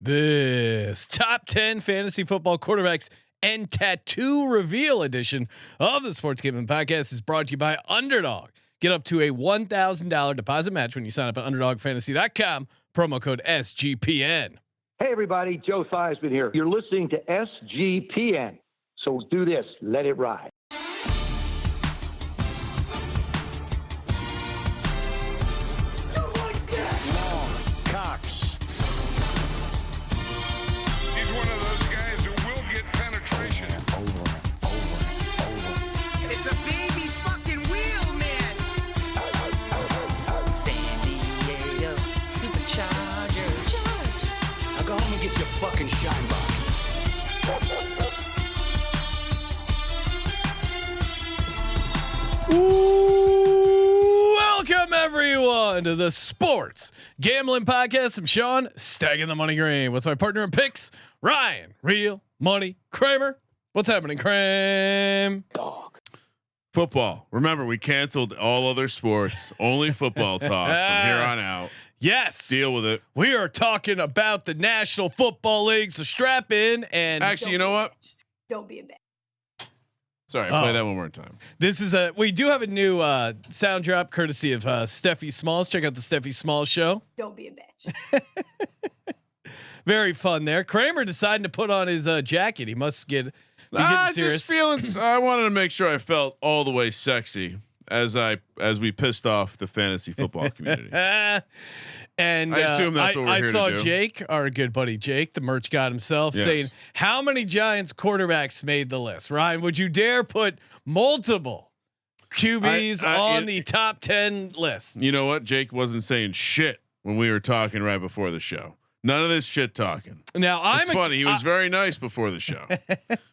This top 10 fantasy football quarterbacks and tattoo reveal edition of the Sports Gambling Podcast is brought to you by Underdog. Get up to a $1,000 deposit match when you sign up at UnderdogFantasy.com. Promo code SGPN. Hey everybody, Joe Theismann here. You're listening to SGPN. So do this, let it ride. Fucking shine box. Welcome everyone to the Sports Gambling Podcast. I'm Sean, stacking the money green with my partner in picks, Ryan, Real Money Kramer. What's happening, Kramer? Dog. Football. Remember, we canceled all other sports. Only football talk from here on out. Yes. Deal with it. We are talking about the National Football League. So strap in and actually, you know what? Don't be a bitch. Sorry, play that one more time. This is we do have a new sound drop courtesy of Steffi Smalls. Check out the Steffi Smalls show. Don't be a bitch. Very fun there. Kramer decided to put on his jacket. He must get just feeling. I wanted to make sure I felt all the way sexy as we pissed off the fantasy football community. And I assume that's what we're here to do. I saw Jake, our good buddy Jake, the merch god himself, saying how many Giants quarterbacks made the list. Ryan, would you dare put multiple QBs on the top 10 list? You know what? Jake wasn't saying shit when we were talking right before the show. None of this shit talking. Now it's funny. He was very nice before the show.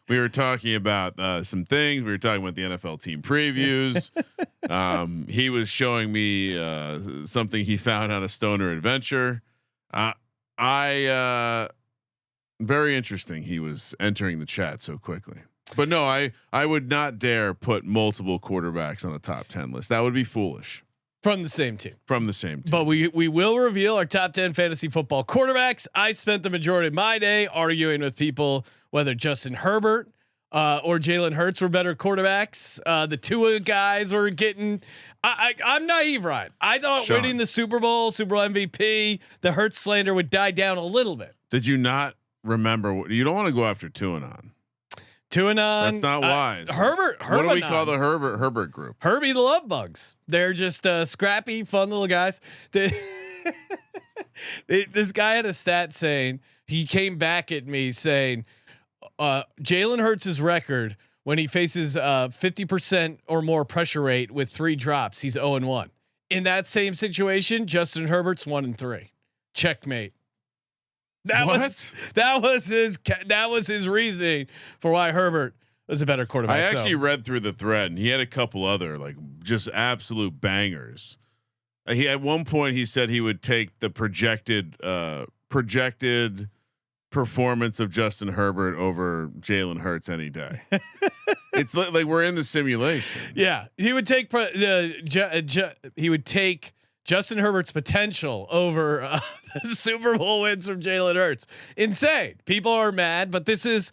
We were talking about some things. We were talking about the NFL team previews. He was showing me something he found on a Stoner Adventure. Very interesting. He was entering the chat so quickly. But no, I would not dare put multiple quarterbacks on a top 10 list. That would be foolish. From the same team. But we will reveal our top 10 fantasy football quarterbacks. I spent the majority of my day arguing with people whether Justin Herbert or Jalen Hurts were better quarterbacks. The two guys were getting. I'm naive, Ryan. I thought winning the Super Bowl MVP, the Hurts slander would die down a little bit. Did you not remember? You don't want to go after Tuanon. That's not wise. Herbert. What do we call the Herbert group? Herbie the Love Bugs. They're just scrappy, fun little guys. This guy had a stat saying he came back at me saying Jalen Hurts' record when he faces 50% or more pressure rate with 3 drops, he's 0-1. In that same situation, Justin Herbert's 1-3. Checkmate. That was his reasoning for why Herbert was a better quarterback. I actually read through the thread and he had a couple other like just absolute bangers. He at one point he said he would take the projected performance of Justin Herbert over Jalen Hurts any day. It's like we're in the simulation. Yeah, he would take he would take Justin Herbert's potential over the Super Bowl wins from Jalen Hurts. Insane. People are mad, but this is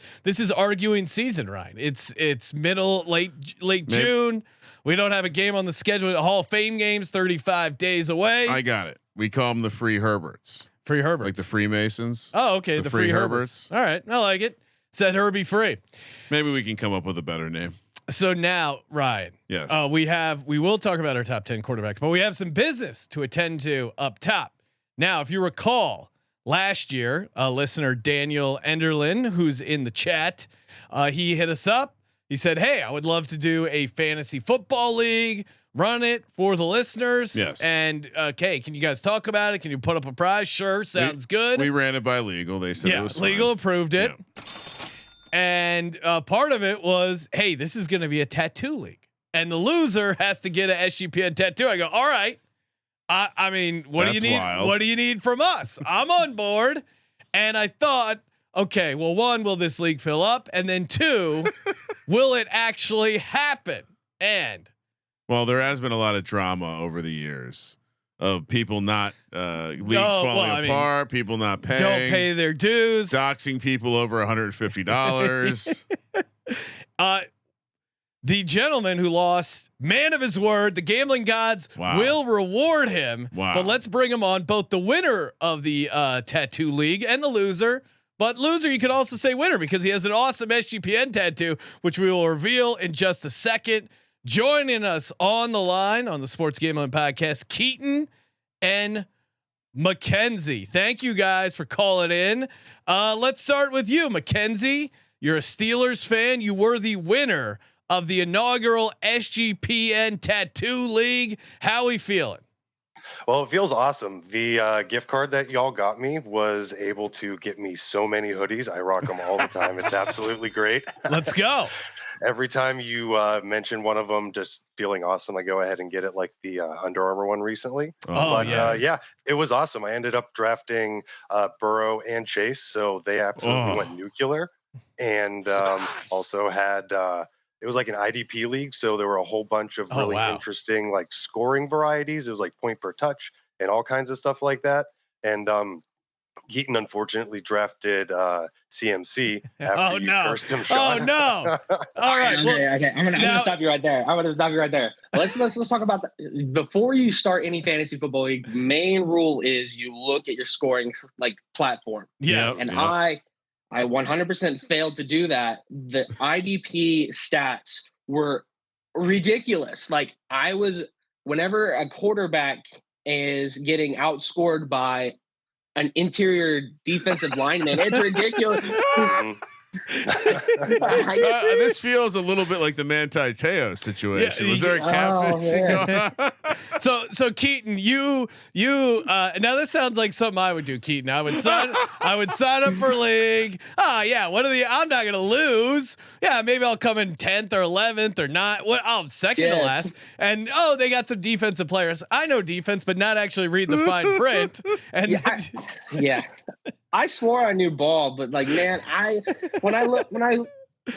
arguing season, Ryan. It's late June. We don't have a game on the schedule. The Hall of Fame games 35 days away. I got it. We call them the free Herberts. Free Herberts. Like the Freemasons. Oh, okay. The free Herberts. All right. I like it. Said Herbie free. Maybe we can come up with a better name. So now, Ryan, yes, we will talk about our top 10 quarterbacks, but we have some business to attend to up top. Now, if you recall last year, listener Daniel Enderlin, who's in the chat, he hit us up. He said, "Hey, I would love to do a fantasy football league, run it for the listeners." Yes. And okay, can you guys talk about it? Can you put up a prize? Sure, sounds good. We ran it by legal. They said it was legal fine. Approved it. Yeah. And part of it was, hey, this is going to be a tattoo league, and the loser has to get an SGPN tattoo. I go, all right. I mean, what do you need? Wild. What do you need from us? I'm on board. And I thought, okay, well, 1, will this league fill up? And then 2, will it actually happen? And well, there has been a lot of drama over the years of people not leagues falling apart, people not paying, don't pay their dues, doxing people over $150. The gentleman who lost, man of his word, the gambling gods will reward him. Wow. But let's bring him on, both the winner of the tattoo league and the loser. But loser, you could also say winner, because he has an awesome SGPN tattoo, which we will reveal in just a second. Joining us on the line on the Sports Gambling Podcast, Keaton and Mackenzie. Thank you guys for calling in. Let's start with you, Mackenzie. You're a Steelers fan. You were the winner of the inaugural SGPN Tattoo League. How we feeling? Well, it feels awesome. The gift card that y'all got me was able to get me so many hoodies. I rock them all the time. It's absolutely great. Let's go. Every time you mention one of them, just feeling awesome, I go ahead and get it, like the Under Armour one recently. Yeah, it was awesome. I ended up drafting Burrow and Chase, so they absolutely went nuclear. And also had it was like an IDP league, so there were a whole bunch of really interesting like scoring varieties. It was like point per touch and all kinds of stuff like that. And Keaton unfortunately drafted CMC after you cursed him, Sean. Oh no! All right, okay. I'm gonna stop you right there. Let's talk about that. Before you start any fantasy football league, main rule is you look at your scoring like platform. Yes, and I 100% failed to do that. The IDP stats were ridiculous. Like whenever a quarterback is getting outscored by an interior defensive lineman, it's ridiculous. This feels a little bit like the Manti Te'o situation. Was there a catfish going on? So Keaton, you now this sounds like something I would do, Keaton. I would sign up for league. I'm not gonna lose. Yeah, maybe I'll come in 10th or 11th or not. Second to last. And they got some defensive players. I know defense, but not actually read the fine print. And I swore I knew ball, but like, man, when I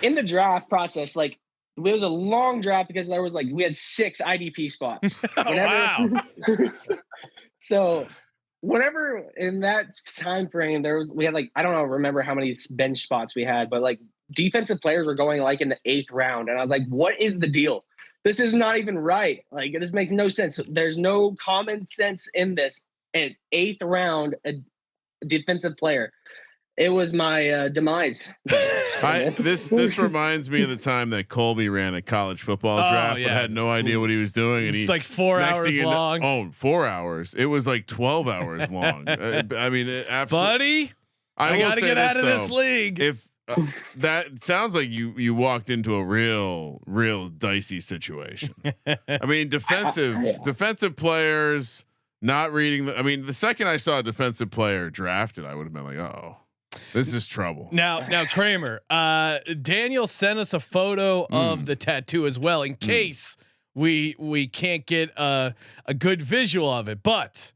in the draft process, like it was a long draft because we had 6 IDP spots. So whenever in that time frame we had like, I don't remember how many bench spots we had, but like defensive players were going like in the 8th round. And I was like, what is the deal? This is not even right. Like, this makes no sense. There's no common sense in this. And 8th round, a defensive player. It was my demise. This reminds me of the time that Colby ran a college football draft, but had no idea what he was doing. And it's like 4 hours long. 4 hours. It was like 12 hours long. I mean, absolutely. Buddy, I gotta get out of this league. If that sounds like you walked into a real dicey situation. I mean, defensive players not reading the second I saw a defensive player drafted, I would have been like, oh, this is trouble. Now Kramer, Daniel sent us a photo of the tattoo as well, in case we can't get a good visual of it, but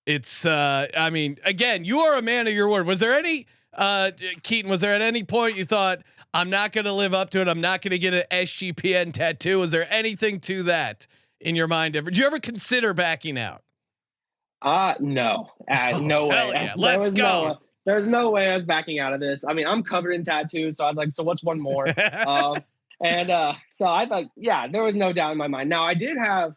it's again, you are a man of your word. Was there any Keaton, was there at any point you thought, I'm not going to live up to it, I'm not going to get an SGPN tattoo? Was there anything to that in your mind ever? Did you ever consider backing out? No, no way. Yeah. Let's go. There's no way I was backing out of this. I mean, I'm covered in tattoos, so I was like, so what's one more? So I thought, there was no doubt in my mind. Now, I did have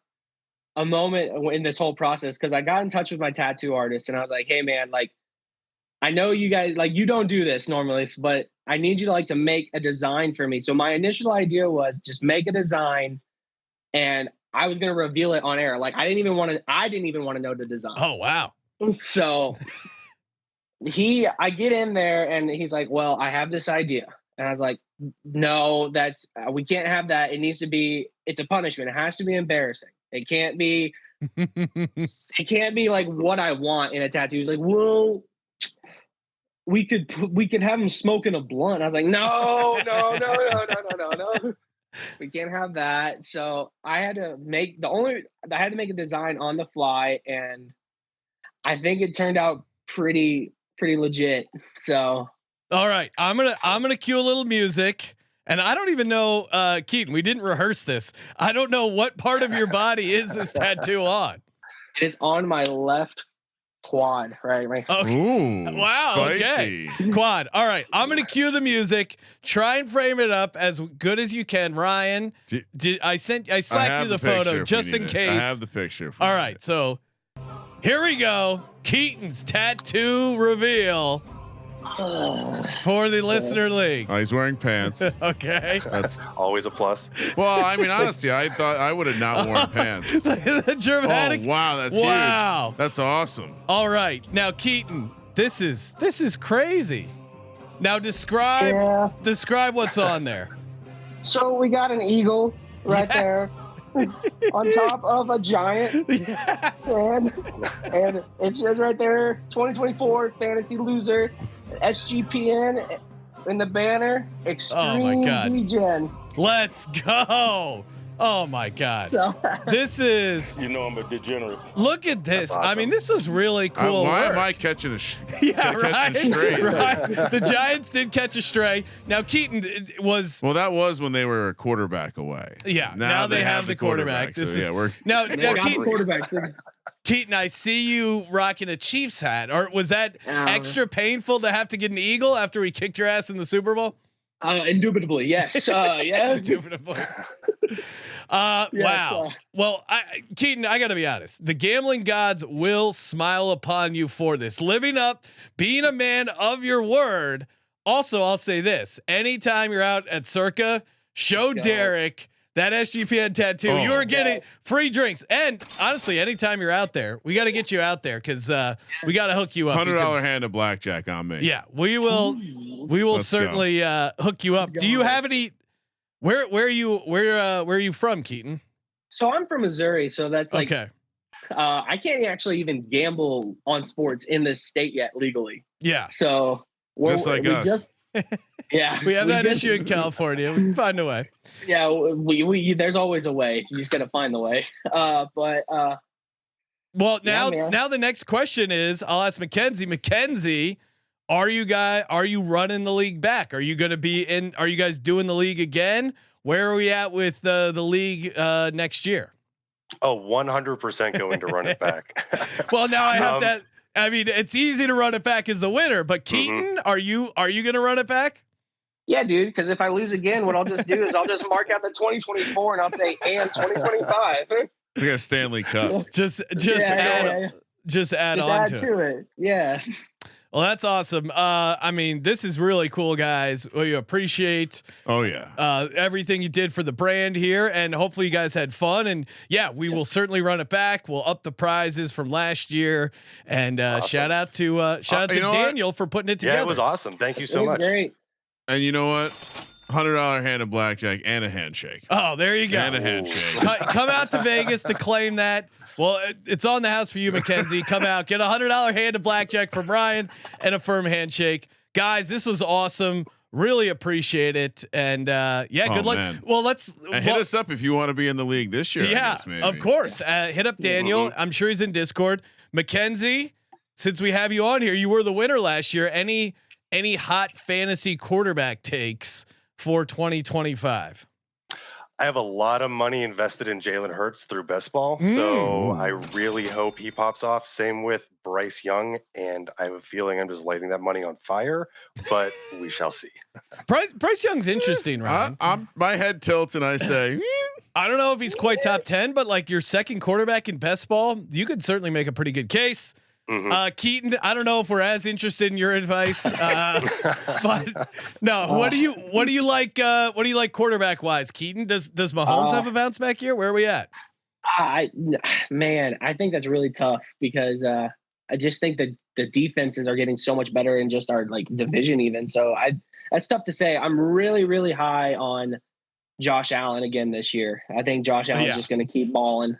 a moment in this whole process because I got in touch with my tattoo artist and I was like, hey man, like, I know you guys, like, you don't do this normally, but I need you to make a design for me. So my initial idea was just make a design and I was going to reveal it on air. Like, I didn't even want to know the design. Oh, wow. So I get in there and he's like, well, I have this idea. And I was like, no, we can't have that. It's a punishment. It has to be embarrassing. It can't be like what I want in a tattoo. He's like, well, we could have him smoking a blunt. I was like, no. We can't have that. So I had to make a design on the fly, and I think it turned out pretty legit. So all right, I'm gonna cue a little music, and I don't even know, Keaton, we didn't rehearse this. I don't know what part of your body is this tattoo on. It is on my left quad, right? Okay. Ooh, Wow. spicy. Okay. Quad. All right. I'm gonna cue the music. Try and frame it up as good as you can, Ryan. I slacked you the photo just in case. I have the picture. All right. So here we go. Keaton's tattoo reveal for the listener league. Oh, he's wearing pants. Okay. That's always a plus. Well, I mean, honestly, I thought I would have not worn pants. The dramatic. Oh, wow, that's huge. That's awesome. All right, now Keaton, this is crazy. Now describe what's on there. So we got an eagle right there on top of a giant, Yes. and it says right there, 2024 fantasy loser, SGPN in the banner, extreme Degen. Let's go. Oh my God. So This is. You know I'm a degenerate. Look at this. Awesome. I mean, this was really cool. Why work. am I catching a? Yeah, right. Catching strays? Right. The Giants did catch a stray. Now Keaton was. Well, that was when they were a quarterback away. Yeah. Now they have the quarterback. This is we're now they got the Keaton. quarterback. Keaton, I see you rocking a Chiefs hat. Or was that extra painful to have to get an eagle after we kicked your ass in the Super Bowl? Indubitably, yes. Yeah. Indubitably. Yes, Wow. Well, Keaton, I got to be honest. The gambling gods will smile upon you for this. Living up, being a man of your word. Also, I'll say this: anytime you're out at Circa, show Derek that SGPN tattoo. You are getting free drinks. And honestly, anytime you're out there, we got to get you out there because we got to hook you up. $100 hand of blackjack on me. Yeah, we will. We will certainly hook you up. Do you have any? Where are you from, Keaton? So I'm from Missouri, so that's like okay. I can't actually even gamble on sports in this state yet legally. Yeah. So Just like us. Yeah, we have that issue in California. We can find a way. Yeah, we there's always a way. You just got to find the way. Well, now the next question is, I'll ask Mackenzie. Mackenzie, are you running the league back? Are you going to be in? Are you guys doing the league again? Where are we at with the league next year? Oh, 100% going to run it back. Well, now I have to. I mean, it's easy to run it back as the winner, but Keaton, are you going to run it back? Yeah, dude. Because if I lose again, what I'll just do is I'll just mark out the 2024 and I'll say and 2025. It's like a Stanley Cup. Just add on to it. Yeah. Well, that's awesome. I mean, this is really cool, guys. We appreciate everything you did for the brand here, and hopefully you guys had fun. And yeah, we will certainly run it back. We'll up the prizes from last year. And awesome. shout out to Daniel for putting it together. Yeah, it was awesome. Thank you so much. Great. And you know what? $100 hand of blackjack and a handshake. Oh, there you go. And a handshake. Come out to Vegas to claim that. Well, it's on the house for you, Mackenzie. Come out, get $100 hand of blackjack from Ryan and a firm handshake. Guys, this was awesome. Really appreciate it. And good luck. Man. Well, hit us up if you want to be in the league this year. Yeah, I guess, maybe. of course. Hit up Daniel. I'm sure he's in Discord. Mackenzie, since we have you on here, you were the winner last year. Any hot fantasy quarterback takes for 2025? I have a lot of money invested in Jalen Hurts through Best Ball, so I really hope he pops off. Same with Bryce Young, and I have a feeling I'm just lighting that money on fire, but we shall see. Bryce Young's interesting, Ryan. My head tilts and I say, I don't know if he's quite top 10, but like your second quarterback in Best Ball, you could certainly make a pretty good case. Keaton, I don't know if we're as interested in your advice, but no. What do you like? What do you like quarterback wise, Keaton? Does Mahomes have a bounce back year? Where are we at? I think that's really tough because I just think that the defenses are getting so much better in just our like division even. So that's tough to say. I'm really, really high on Josh Allen again this year. I think Josh Allen's just going to keep balling.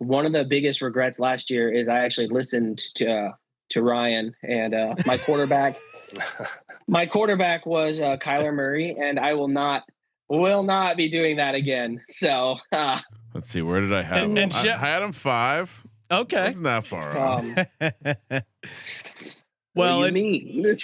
One of the biggest regrets last year is I actually listened to Ryan and my quarterback. My quarterback was Kyler Murray, and I will not be doing that again. So let's see, where did I have him? I had him 5. Okay, wasn't that far off. Well, and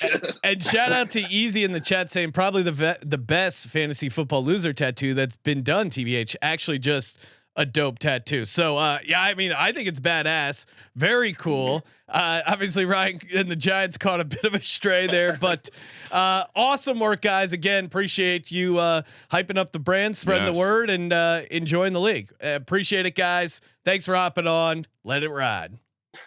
shout out to Easy in the chat saying probably the best fantasy football loser tattoo that's been done. TBH actually just a dope tattoo. So yeah, I mean, I think it's badass. Very cool. Obviously Ryan and the Giants caught a bit of a stray there, but awesome work, guys. Again, appreciate you hyping up the brand, spreading the word, and enjoying the league. Appreciate it, guys. Thanks for hopping on. Let it ride.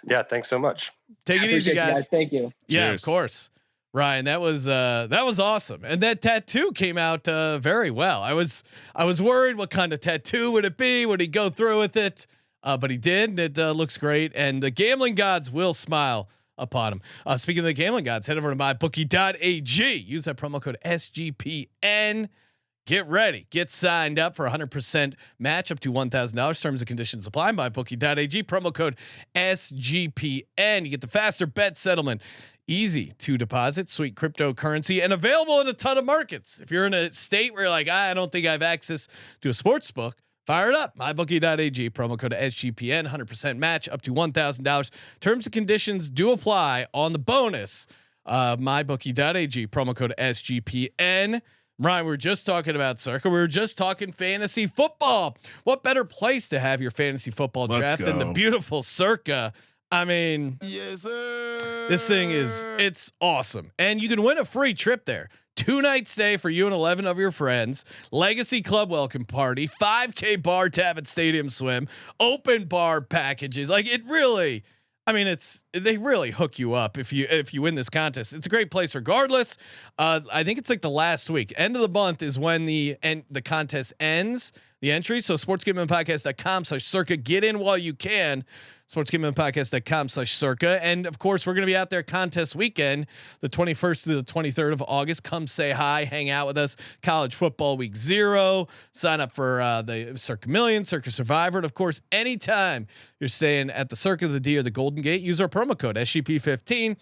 Yeah, thanks so much. Take it easy, guys. Thank you. Yeah, Cheers. of course. Ryan, that was awesome, and that tattoo came out very well. I was worried, what kind of tattoo would it be? Would he go through with it? But he did. It looks great, and the gambling gods will smile upon him. Speaking of the gambling gods, head over to mybookie.ag. Use that promo code SGPN. Get ready. Get signed up for a 100% match up to $1,000. Terms and conditions apply. Mybookie.ag. Promo code SGPN. You get the faster bet settlement. Easy to deposit, sweet cryptocurrency, and available in a ton of markets. If you're in a state where you're like, I don't think I have access to a sports book, fire it up. MyBookie.ag, promo code SGPN, 100% match up to $1,000. Terms and conditions do apply on the bonus. MyBookie.ag, promo code SGPN. Ryan, we were just talking about Circa. We were just talking fantasy football. What better place to have your fantasy football draft than the beautiful Circa? I mean, yes, sir. This thing it's awesome. And you can win a free trip there. 2-night stay for you and 11 of your friends, legacy club welcome party, 5K bar tab at Stadium Swim, open bar packages. Like it really, I mean, they really hook you up if you win this contest. It's a great place regardless. I think it's like the last week. End of the month is when the contest ends, the entry. So sportsgamblingpodcast.com/circa. Get in while you can. sportsgamblingpodcast.com/circa. And of course, we're going to be out there contest weekend, the 21st through the 23rd of August. Come say hi, hang out with us. College football week 0. Sign up for the Circa Million, Circa Survivor. And of course, anytime you're staying at the Circa, the D, or the Golden Gate, use our promo code SGP15.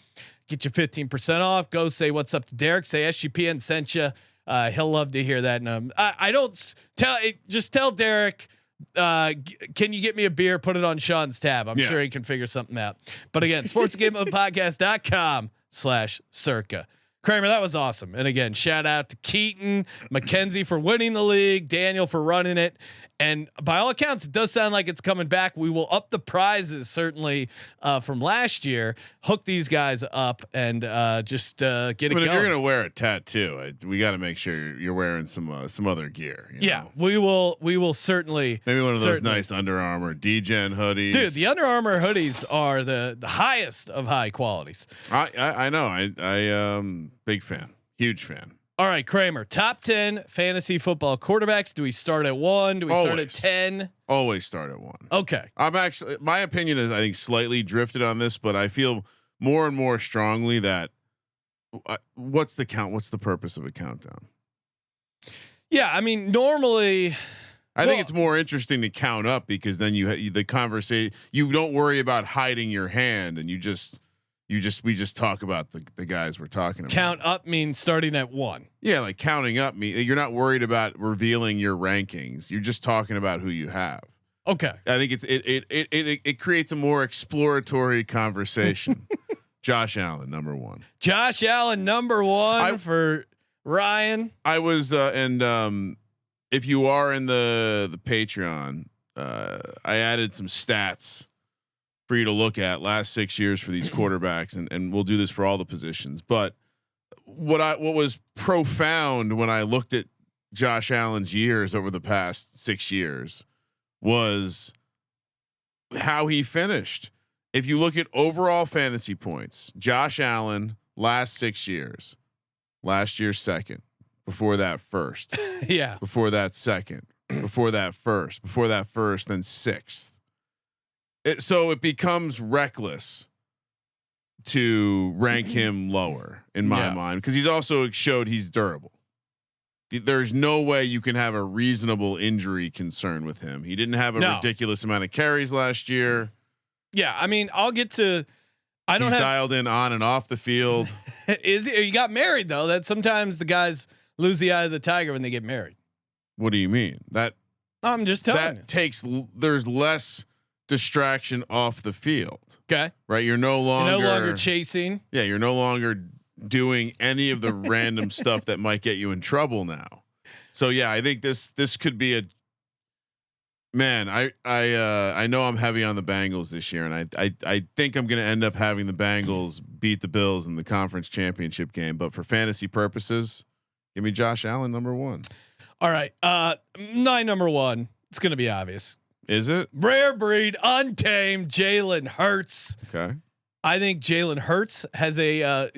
Get you 15% off. Go say what's up to Derek. Say SGPN sent you. He'll love to hear that. And I don't tell it. Just tell Derek. Can you get me a beer? Put it on Sean's tab. I'm sure he can figure something out. But again, sportsgamblingpodcast.com/circa. Kramer, that was awesome. And again, shout out to Keaton, Mackenzie for winning the league, Daniel for running it. And by all accounts, it does sound like it's coming back. We will up the prizes certainly from last year. Hook these guys up and just get it going. If you're gonna wear a tattoo, we got to make sure you're wearing some other gear. You know? We will certainly. Maybe one of those nice Under Armour D-Gen hoodies. Dude, the Under Armour hoodies are the highest of high qualities. I know. I big fan, huge fan. All right, Kramer, top 10 fantasy football quarterbacks. Do we start at 1? Do we start at 10? Always start at 1. Okay. My opinion is I think slightly drifted on this, but I feel more and more strongly that what's the count? What's the purpose of a countdown? Yeah. I mean, normally I think it's more interesting to count up because then the conversation, you don't worry about hiding your hand and we just talk about the guys we're talking about. Count up means starting at 1. Yeah, like counting up you're not worried about revealing your rankings. You're just talking about who you have. Okay. I think it creates a more exploratory conversation. Josh Allen, number 1. Josh Allen, number 1 for Ryan. I was and if you are in the Patreon, I added some stats for you to look at last 6 years for these quarterbacks, and we'll do this for all the positions. But what was profound when I looked at Josh Allen's years over the past 6 years was how he finished. If you look at overall fantasy points, Josh Allen last 6 years, last year second, before that first, yeah, before that second, before that first, then sixth. So it becomes reckless to rank him lower in my mind because he's also showed he's durable. There's no way you can have a reasonable injury concern with him. He didn't have a ridiculous amount of carries last year. Yeah, I mean, I'll get to. He's dialed in on and off the field. Is he? You got married though. That sometimes the guys lose the eye of the tiger when they get married. What do you mean? I'm just telling you. There's less distraction off the field. Okay. Right. You're no longer chasing. Yeah. You're no longer doing any of the random stuff that might get you in trouble now. So yeah, I think this could be Man, I know I'm heavy on the Bengals this year, and I think I'm going to end up having the Bengals beat the Bills in the conference championship game. But for fantasy purposes, give me Josh Allen #1. All right, my #1. It's going to be obvious. Is it rare breed, untamed Jalen Hurts? Okay. I think Jalen Hurts has a.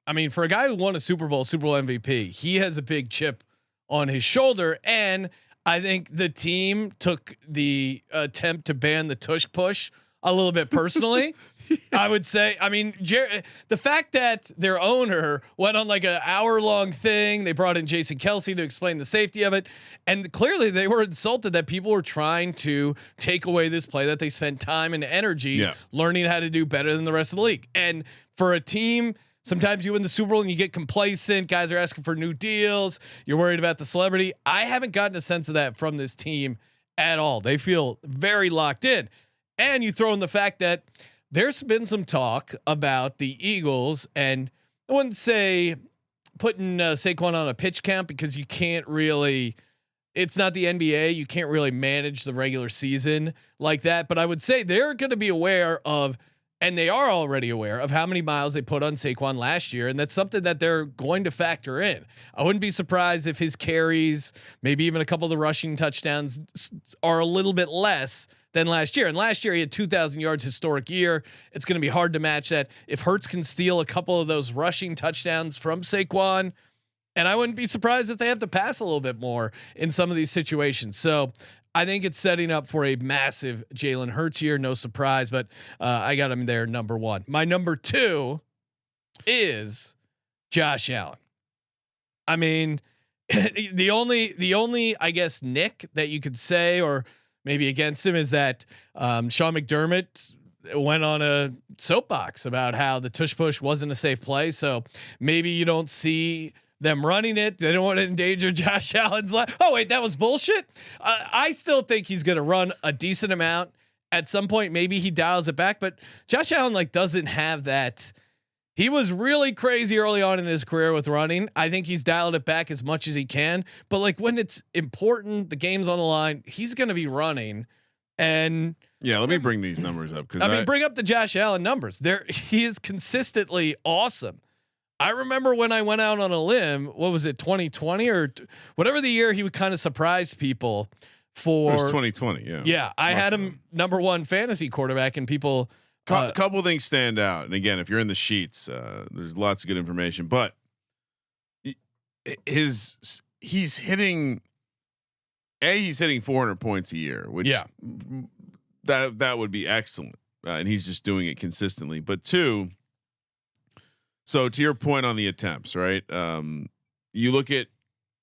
I mean, for a guy who won a Super Bowl MVP, he has a big chip on his shoulder, and I think the team took the attempt to ban the tush push a little bit personally. I would say, I mean, the fact that their owner went on like an hour-long thing, they brought in Jason Kelsey to explain the safety of it, and clearly they were insulted that people were trying to take away this play that they spent time and energy learning how to do better than the rest of the league. And for a team, sometimes you win the Super Bowl and you get complacent. Guys are asking for new deals. You're worried about the celebrity. I haven't gotten a sense of that from this team at all. They feel very locked in. And you throw in the fact that there's been some talk about the Eagles, and I wouldn't say putting Saquon on a pitch count because you can't really. It's not the NBA. You can't really manage the regular season like that. But I would say they're going to be aware of. And they are already aware of how many miles they put on Saquon last year. And that's something that they're going to factor in. I wouldn't be surprised if his carries, maybe even a couple of the rushing touchdowns, are a little bit less than last year. And last year he had 2,000 yards, historic year. It's going to be hard to match that. If Hurts can steal a couple of those rushing touchdowns from Saquon, and I wouldn't be surprised if they have to pass a little bit more in some of these situations. So I think it's setting up for a massive Jalen Hurts year. No surprise, but I got him there #1. My #2 is Josh Allen. I mean, the only I guess nick that you could say, or maybe against him, is that Sean McDermott went on a soapbox about how the tush push wasn't a safe play. So maybe you don't see them running it. They don't want to endanger Josh Allen's life. Oh wait, that was bullshit. I still think he's going to run a decent amount at some point. Maybe he dials it back, but Josh Allen doesn't have that. He was really crazy early on in his career with running. I think he's dialed it back as much as he can, but like when it's important, the game's on the line, he's going to be running. And yeah, let me bring these numbers up. I mean, bring up the Josh Allen numbers there. He is consistently awesome. I remember when I went out on a limb, what was it, 2020 or whatever the year he would kind of surprise people for. It was 2020. Yeah. Yeah. I had him #1 fantasy quarterback, and people. Couple things stand out. And again, if you're in the sheets, there's lots of good information, but he's hitting 400 points a year, which that would be excellent. And he's just doing it consistently. But 2, so to your point on the attempts, right? You look at,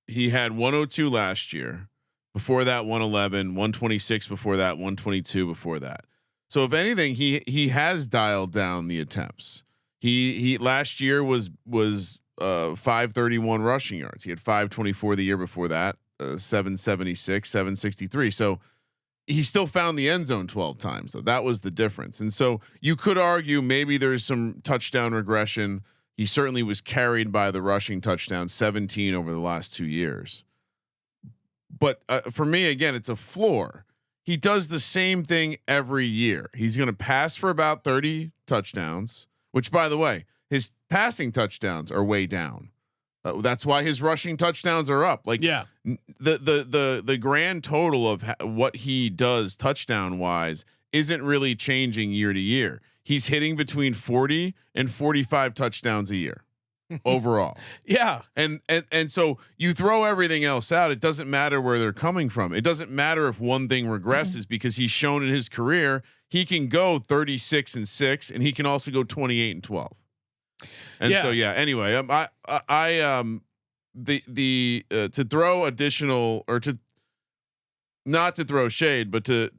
he had 102 last year. Before that, 111, 126 before that, 122 before that. So if anything, he has dialed down the attempts. He last year was 531 rushing yards. He had 524 the year before that, 776, 763. So he still found the end zone 12 times. So that was the difference. And so you could argue maybe there's some touchdown regression. He certainly was carried by the rushing touchdown, 17 over the last 2 years. But for me, again, it's a floor. He does the same thing every year. He's going to pass for about 30 touchdowns, which, by the way, his passing touchdowns are way down. That's why his rushing touchdowns are up. Like, the grand total of what he does touchdown wise isn't really changing year to year. He's hitting between 40 and 45 touchdowns a year overall. Yeah. And so you throw everything else out. It doesn't matter where they're coming from. It doesn't matter if one thing regresses because he's shown in his career, he can go 36-6 and he can also go 28-12. And so, anyway, to throw additional, or to not to throw shade, but to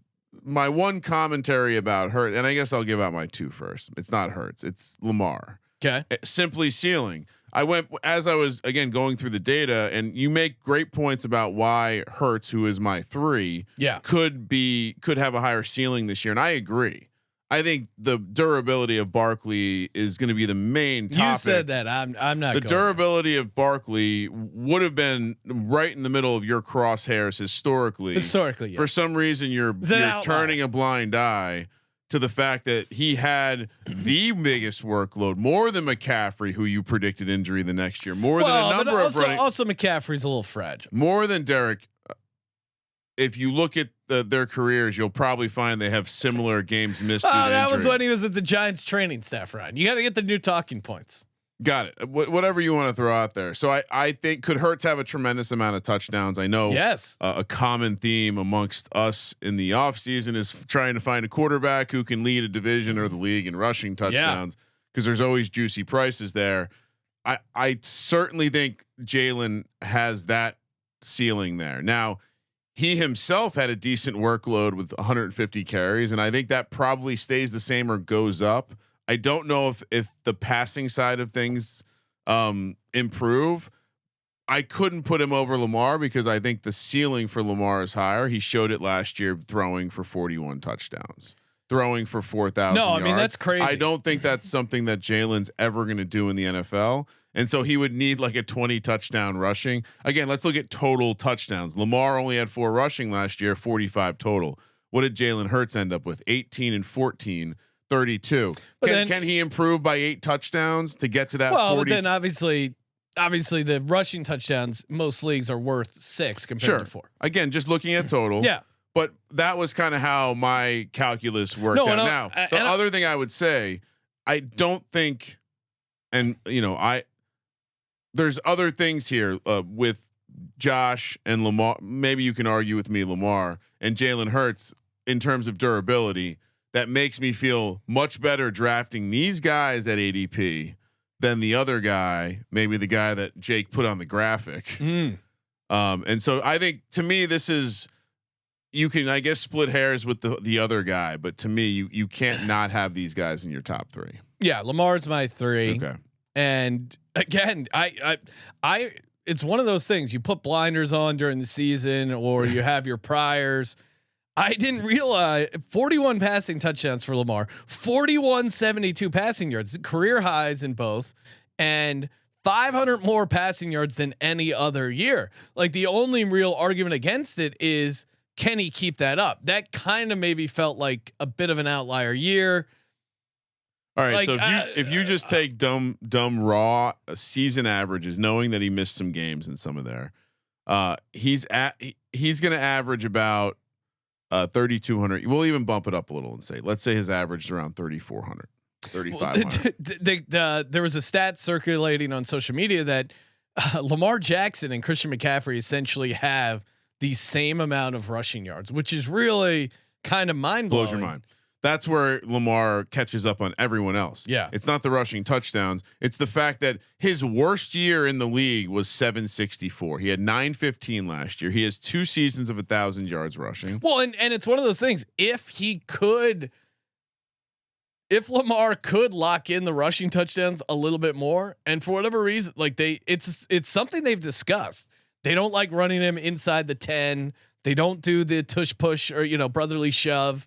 my one commentary about Hurts, and I guess I'll give out my 2 first. It's not Hurts, it's Lamar. Okay. Simply ceiling. I went, as I was again going through the data, and you make great points about why Hurts, who is my 3, could have a higher ceiling this year. And I agree. I think the durability of Barkley is going to be the main topic. You said that. I'm not. The going durability of Barkley would have been right in the middle of your crosshairs historically. Historically, yeah. For some reason, you're turning a blind eye to the fact that he had the biggest workload, more than McCaffrey, who you predicted injury the next year, more than a number of running. Also, McCaffrey's a little fragile. More than Derek. If you look at their careers, you'll probably find they have similar games missed. That was when he was at the Giants training staff, Ryan. You got to get the new talking points. Got it. Whatever you want to throw out there. So I think could Hurts have a tremendous amount of touchdowns? I know. Yes. A common theme amongst us in the offseason is trying to find a quarterback who can lead a division or the league in rushing touchdowns, because there's always juicy prices there. I certainly think Jalen has that ceiling there. Now, he himself had a decent workload with 150 carries, and I think that probably stays the same or goes up. I don't know if the passing side of things improve. I couldn't put him over Lamar because I think the ceiling for Lamar is higher. He showed it last year, throwing for 41 touchdowns, throwing for 4,000. No, I yards. mean that's crazy. I don't think that's something that Jalen's ever going to do in the NFL. And so he would need like a 20 touchdown rushing. Again, let's look at total touchdowns. Lamar only had 4 rushing last year, 45 total. What did Jalen Hurts end up with? 18 and 14, 32. Can he improve by 8 touchdowns to get to that? Well, but then obviously the rushing touchdowns, most leagues are worth 6 compared to 4. Again, just looking at total. Yeah. But that was kind of how my calculus worked out. Now, the other thing I would say, I don't think, and there's other things here with Josh and Lamar. Maybe you can argue with me, Lamar and Jalen Hurts, in terms of durability, that makes me feel much better drafting these guys at ADP than the other guy, maybe the guy that Jake put on the graphic. And so I think, to me, this is, you can, I guess, split hairs with the other guy, but to me, you can't not have these guys in your top 3. Yeah, Lamar's my 3. Okay. And again, I it's one of those things, you put blinders on during the season or you have your priors. I didn't realize 41 passing touchdowns for Lamar, 4172 passing yards, career highs in both, and 500 more passing yards than any other year. Like, the only real argument against it is, can he keep that up? That kind of maybe felt like a bit of an outlier year. All right, like, so if you just take dumb raw season averages, knowing that he missed some games in some of there, he's going to average about 3,200. We'll even bump it up a little and say, let's say his average is around 3,400, 3,500. There was a stat circulating on social media that Lamar Jackson and Christian McCaffrey essentially have the same amount of rushing yards, which is really kind of mind blowing. Blows your mind. That's where Lamar catches up on everyone else. Yeah. It's not the rushing touchdowns. It's the fact that his worst year in the league was 764. He had 915 last year. He has 2 seasons of 1,000 yards rushing. Well, and it's one of those things. If Lamar could lock in the rushing touchdowns a little bit more, and for whatever reason, like it's something they've discussed. They don't like running him inside the 10. They don't do the tush push or, brotherly shove.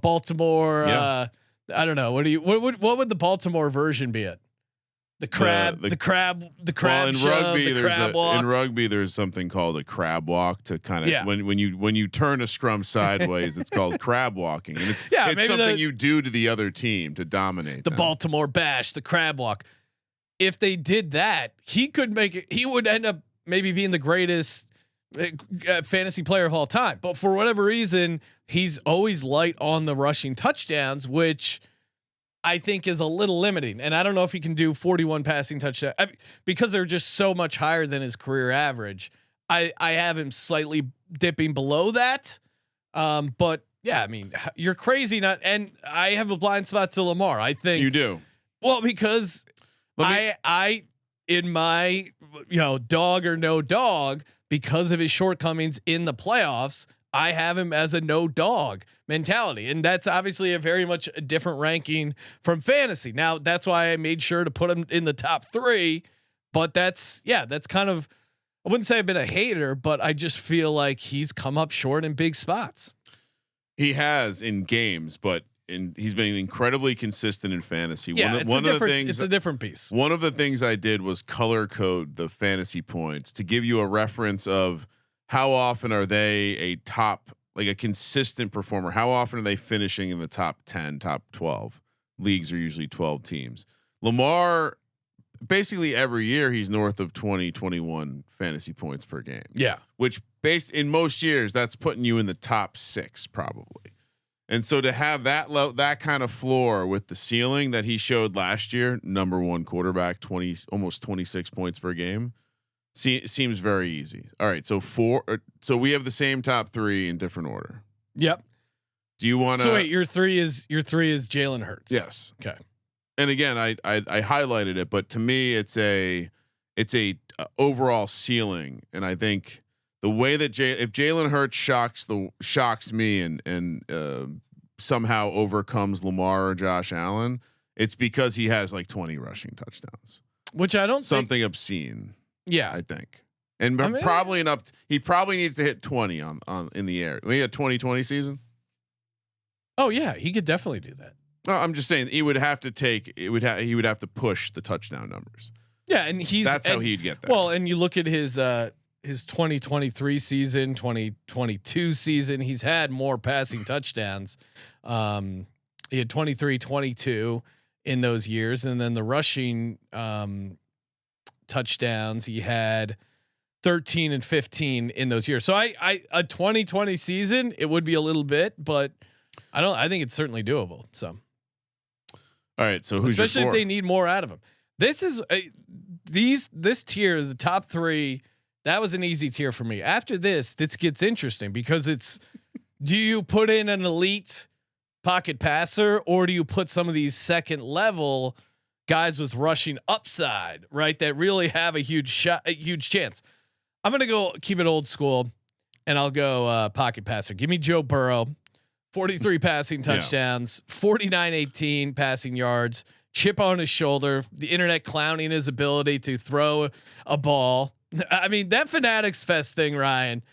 Baltimore. I don't know. What would the Baltimore version be at? The crab. The crab. Well, in shove, rugby, in rugby, there's something called a crab walk to kind of when you turn a scrum sideways, it's called crab walking, and it's something you do to the other team to dominate. The Baltimore bash, the crab walk. If they did that, he could make it. He would end up maybe being the greatest fantasy player of all time. But for whatever reason, he's always light on the rushing touchdowns, which I think is a little limiting. And I don't know if he can do 41 passing touchdowns because they're just so much higher than his career average. I have him slightly dipping below that. But yeah, I mean, you're crazy. And I have a blind spot to Lamar. I think you do. Well, because I in my, dog or no dog, because of his shortcomings in the playoffs, I have him as a no dog mentality. And that's obviously a very much a different ranking from fantasy. Now that's why I made sure to put him in the top 3, but that's kind of, I wouldn't say I've been a hater, but I just feel like he's come up short in big spots. He has in games, but he's been incredibly consistent in fantasy. Yeah, it's a different piece. One of the things I did was color code the fantasy points to give you a reference of how often are they a top, like a consistent performer. How often are they finishing in the top 10, top 12? Leagues are usually 12 teams. Lamar, basically every year he's north of 20, 21 fantasy points per game. Yeah. Which based in most years, that's putting you in the top 6 probably. And so to have that kind of floor with the ceiling that he showed last year, number 1 quarterback, almost 26 points per game, seems very easy. All right. So we have the same top 3 in different order. Yep. Do you want to? So wait, your three is Jalen Hurts. Yes. Okay. And again, I highlighted it, but to me, it's a overall ceiling. And I think the way that if Jalen Hurts shocks me and somehow overcomes Lamar or Josh Allen, it's because he has like 20 rushing touchdowns, which I don't something obscene. Yeah, I think, and probably enough. He probably needs to hit 20 on in the air. We had 2020 season. Oh yeah, he could definitely do that. No, I'm just saying he would have to he would have to push the touchdown numbers. Yeah, and that's how he'd get there. Well, and you look at his 2023 season, 2022 season, he's had more passing touchdowns. He had 23, 22 in those years, and then the rushing touchdowns he had 13 and 15 in those years. So a 2020 season, it would be a little bit, but I think it's certainly doable. So. All right, so who's especially your 4? If they need more out of him. This is this tier, the top 3. That was an easy tier for me. After this gets interesting because it's: do you put in an elite pocket passer, or do you put some of these second level guys with rushing upside, right? That really have a huge chance. I'm gonna go keep it old school, and I'll go pocket passer. Give me Joe Burrow. 43 passing touchdowns, 49-18 passing yards, chip on his shoulder, the internet clowning his ability to throw a ball. I mean, that Fanatics Fest thing, Ryan,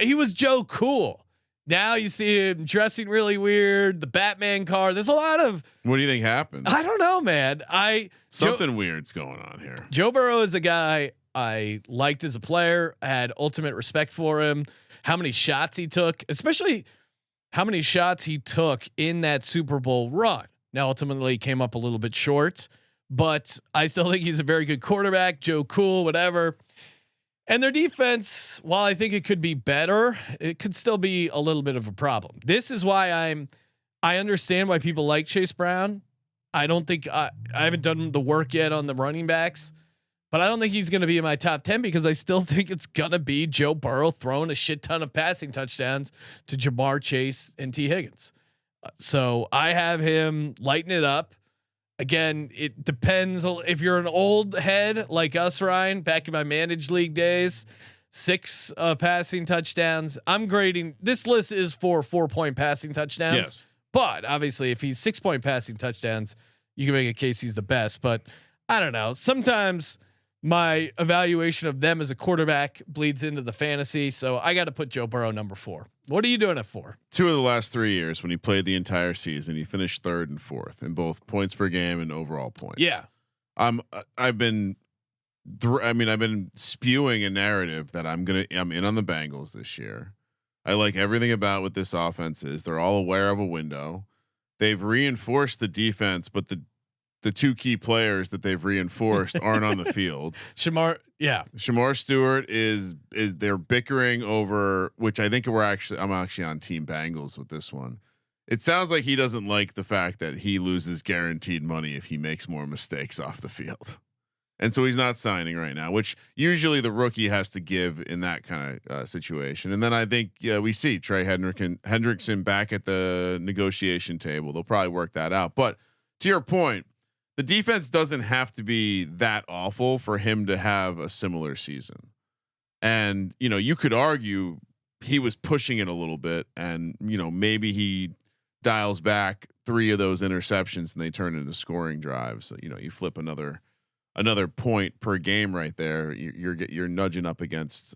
he was Joe Cool. Now you see him dressing really weird, the Batman car. There's a lot of, what do you think happened? I don't know, man. Something weird's going on here. Joe Burrow is a guy I liked as a player. I had ultimate respect for him. How many shots he took, especially how many shots he took in that Super Bowl run. Now, ultimately, he came up a little bit short, but I still think he's a very good quarterback. Joe Cool, whatever. And their defense, while I think it could be better, it could still be a little bit of a problem. This is why I understand why people like Chase Brown. I don't think I haven't done the work yet on the running backs. But I don't think he's going to be in my top 10 because I still think it's going to be Joe Burrow throwing a shit ton of passing touchdowns to Jamar Chase and T Higgins. So I have him lighten it up. Again, it depends if you're an old head like us, Ryan, back in my managed league days, 6 passing touchdowns. I'm grading this list is for 4-point passing touchdowns. Yes. But obviously if he's 6-point passing touchdowns, you can make a case he's the best, but I don't know. Sometimes my evaluation of them as a quarterback bleeds into the fantasy. So I got to put Joe Burrow number 4. What are you doing it for? 2 of the last 3 years when he played the entire season, he finished 3rd and 4th in both points per game and overall points. Yeah. I've been spewing a narrative that I'm in on the Bengals this year. I like everything about what this offense is. They're all aware of a window. They've reinforced the defense, but the 2 key players that they've reinforced aren't on the field. Shamar Stewart is they're bickering over, which I think I'm actually on Team Bengals with this one. It sounds like he doesn't like the fact that he loses guaranteed money if he makes more mistakes off the field. And so he's not signing right now, which usually the rookie has to give in that kind of situation. And then I think we see Trey Hendrickson back at the negotiation table. They'll probably work that out. But to your point, the defense doesn't have to be that awful for him to have a similar season. And, you could argue he was pushing it a little bit and, maybe he dials back 3 of those interceptions and they turn into scoring drives. So, you flip another another point per game right there, you're nudging up against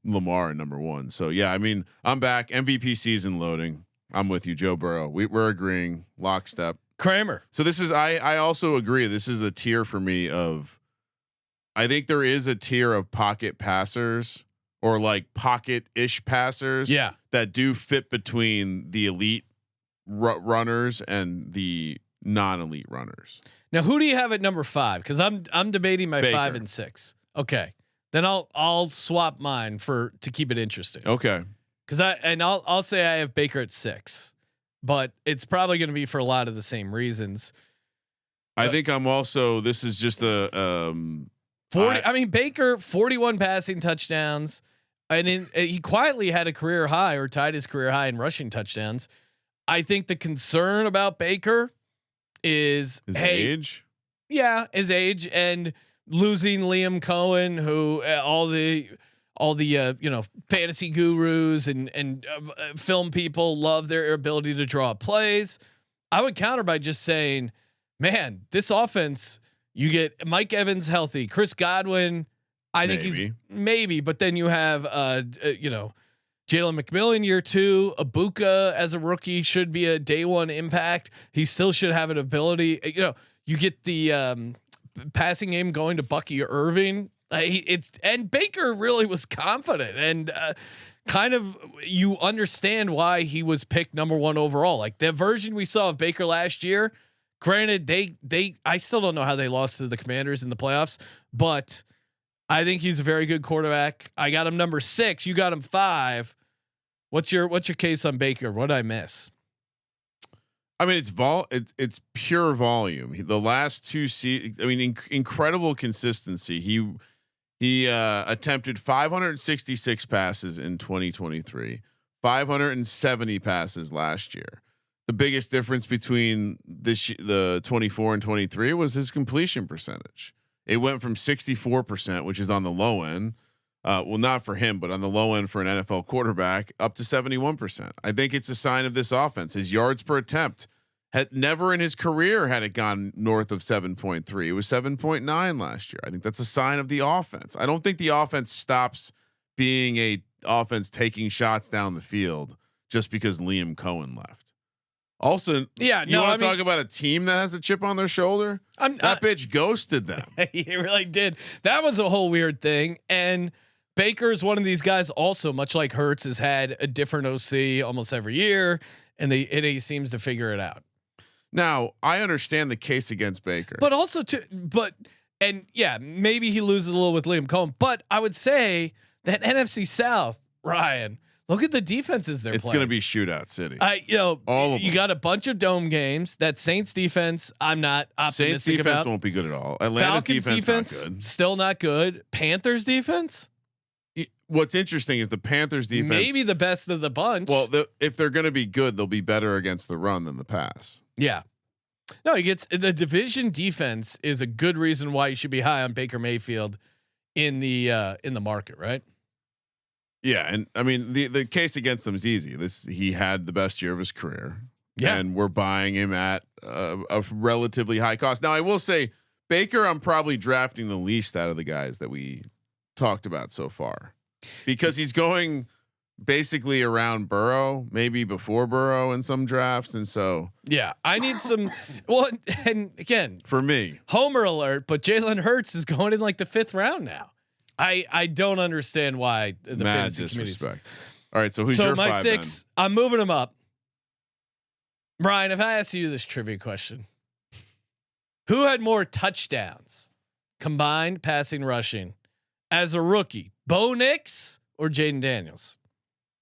Lamar in number 1. So yeah, I mean, I'm back. MVP season loading. I'm with you, Joe Burrow. We're agreeing lockstep. Kramer. So this is I also agree. This is a tier for me of. I think there is a tier of pocket passers or like pocket-ish passers that do fit between the elite runners and the non-elite runners. Now, who do you have at number 5? Because I'm debating my Baker. 5 and 6. Okay, then I'll swap mine to keep it interesting. Okay, Because I'll say I have Baker at 6, but it's probably going to be for a lot of the same reasons. I think I'm also. This is just a 40. I mean, Baker 41 passing touchdowns, and he quietly had a career high or tied his career high in rushing touchdowns. I think the concern about Baker is his age. Yeah, his age and losing Liam Cohen, who all the fantasy gurus and film people love their ability to draw plays. I would counter by just saying, man, this offense. You get Mike Evans healthy, Chris Godwin. I think he's maybe, but then you have Jalen McMillan year 2, Ibuka as a rookie should be a day 1 impact. He still should have an ability. You get the passing game going to Bucky Irving. And Baker really was confident and kind of you understand why he was picked number 1 overall. Like the version we saw of Baker last year. Granted, I still don't know how they lost to the Commanders in the playoffs, but I think he's a very good quarterback. I got him number 6. You got him 5. What's your case on Baker? What did I miss? I mean, it's pure volume. The last 2 seasons, I mean, incredible consistency. He attempted 566 passes in 2023, 570 passes last year. The biggest difference between the 24 and 23 was his completion percentage. It went from 64%, which is on the low end. Well, not for him, but on the low end for an NFL quarterback, up to 71%. I think it's a sign of this offense. His yards per attempt had never in his career had it gone north of 7.3. It was 7.9 last year. I think that's a sign of the offense. I don't think the offense stops being a offense taking shots down the field just because Liam Cohen left. Also, you want to talk about a team that has a chip on their shoulder? That bitch ghosted them. He really did. That was a whole weird thing. And Baker is one of these guys also, much like Hurts, has had a different OC almost every year, and he seems to figure it out. Now, I understand the case against Baker. But also maybe he loses a little with Liam Cohen, but I would say that NFC South, Ryan, look at the defenses they're playing. It's going to be shootout city. All of them. You got a bunch of dome games. That Saints defense, I'm not optimistic Saints defense about. Won't be good at all. Atlanta's defense not good. Still not good. Panthers defense. What's interesting is the Panthers defense, maybe the best of the bunch. Well, if they're going to be good, they'll be better against the run than the pass. Yeah. No, he gets the division defense is a good reason why you should be high on Baker Mayfield in the market, right? Yeah, and I mean the case against him is easy. He had the best year of his career, and we're buying him at a relatively high cost. Now, I will say Baker, I'm probably drafting the least out of the guys that we talked about so far, because he's going basically around Burrow, maybe before Burrow in some drafts, and so I need some. Well, and again, for me, homer alert, but Jalen Hurts is going in like the 5th round now. I don't understand why the mad fantasy disrespect. All right, so who's your my 5 6? then? I'm moving him up. Brian, if I ask you this trivia question, who had more touchdowns combined passing rushing as a rookie, Bo Nix or Jayden Daniels?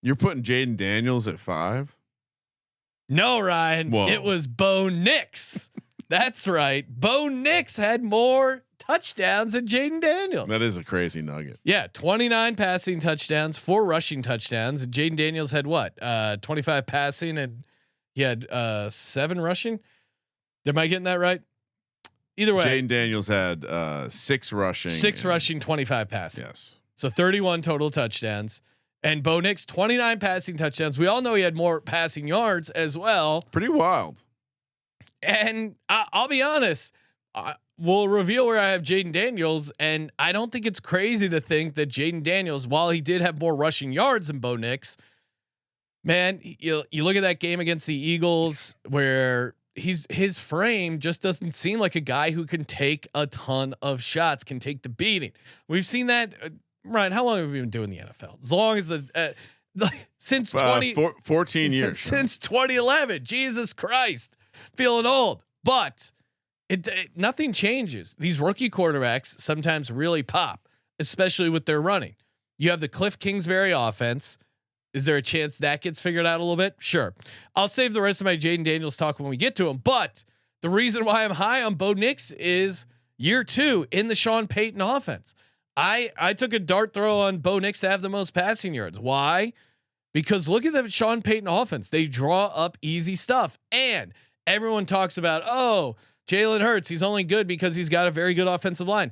You're putting Jayden Daniels at 5? No, Ryan. Whoa. It was Bo Nix. That's right. Bo Nix had more touchdowns than Jayden Daniels. That is a crazy nugget. Yeah, 29 passing touchdowns, 4 rushing touchdowns, and Jayden Daniels had what? 25 passing, and he had 7 rushing. Am I getting that right? Either way, Jayden Daniels had 6 rushing, 6 rushing, 25 passing. Yes, so 31 total touchdowns. And Bo Nix 29 passing touchdowns. We all know he had more passing yards as well. Pretty wild. And I'll be honest, we'll reveal where I have Jayden Daniels, and I don't think it's crazy to think that Jayden Daniels, while he did have more rushing yards than Bo Nix, man, you look at that game against the Eagles where his frame just doesn't seem like a guy who can take a ton of shots, can take the beating. We've seen that. Ryan, how long have we been doing the NFL? As long as since 14 years since 2011. Jesus Christ, feeling old, but nothing changes. These rookie quarterbacks sometimes really pop, especially with their running. You have the Cliff Kingsbury offense. Is there a chance that gets figured out a little bit? Sure. I'll save the rest of my Jayden Daniels talk when we get to him. But the reason why I'm high on Bo Nix is year 2 in the Sean Payton offense. I took a dart throw on Bo Nix to have the most passing yards. Why? Because look at the Sean Payton offense. They draw up easy stuff. And everyone talks about, oh, Jalen Hurts, he's only good because he's got a very good offensive line.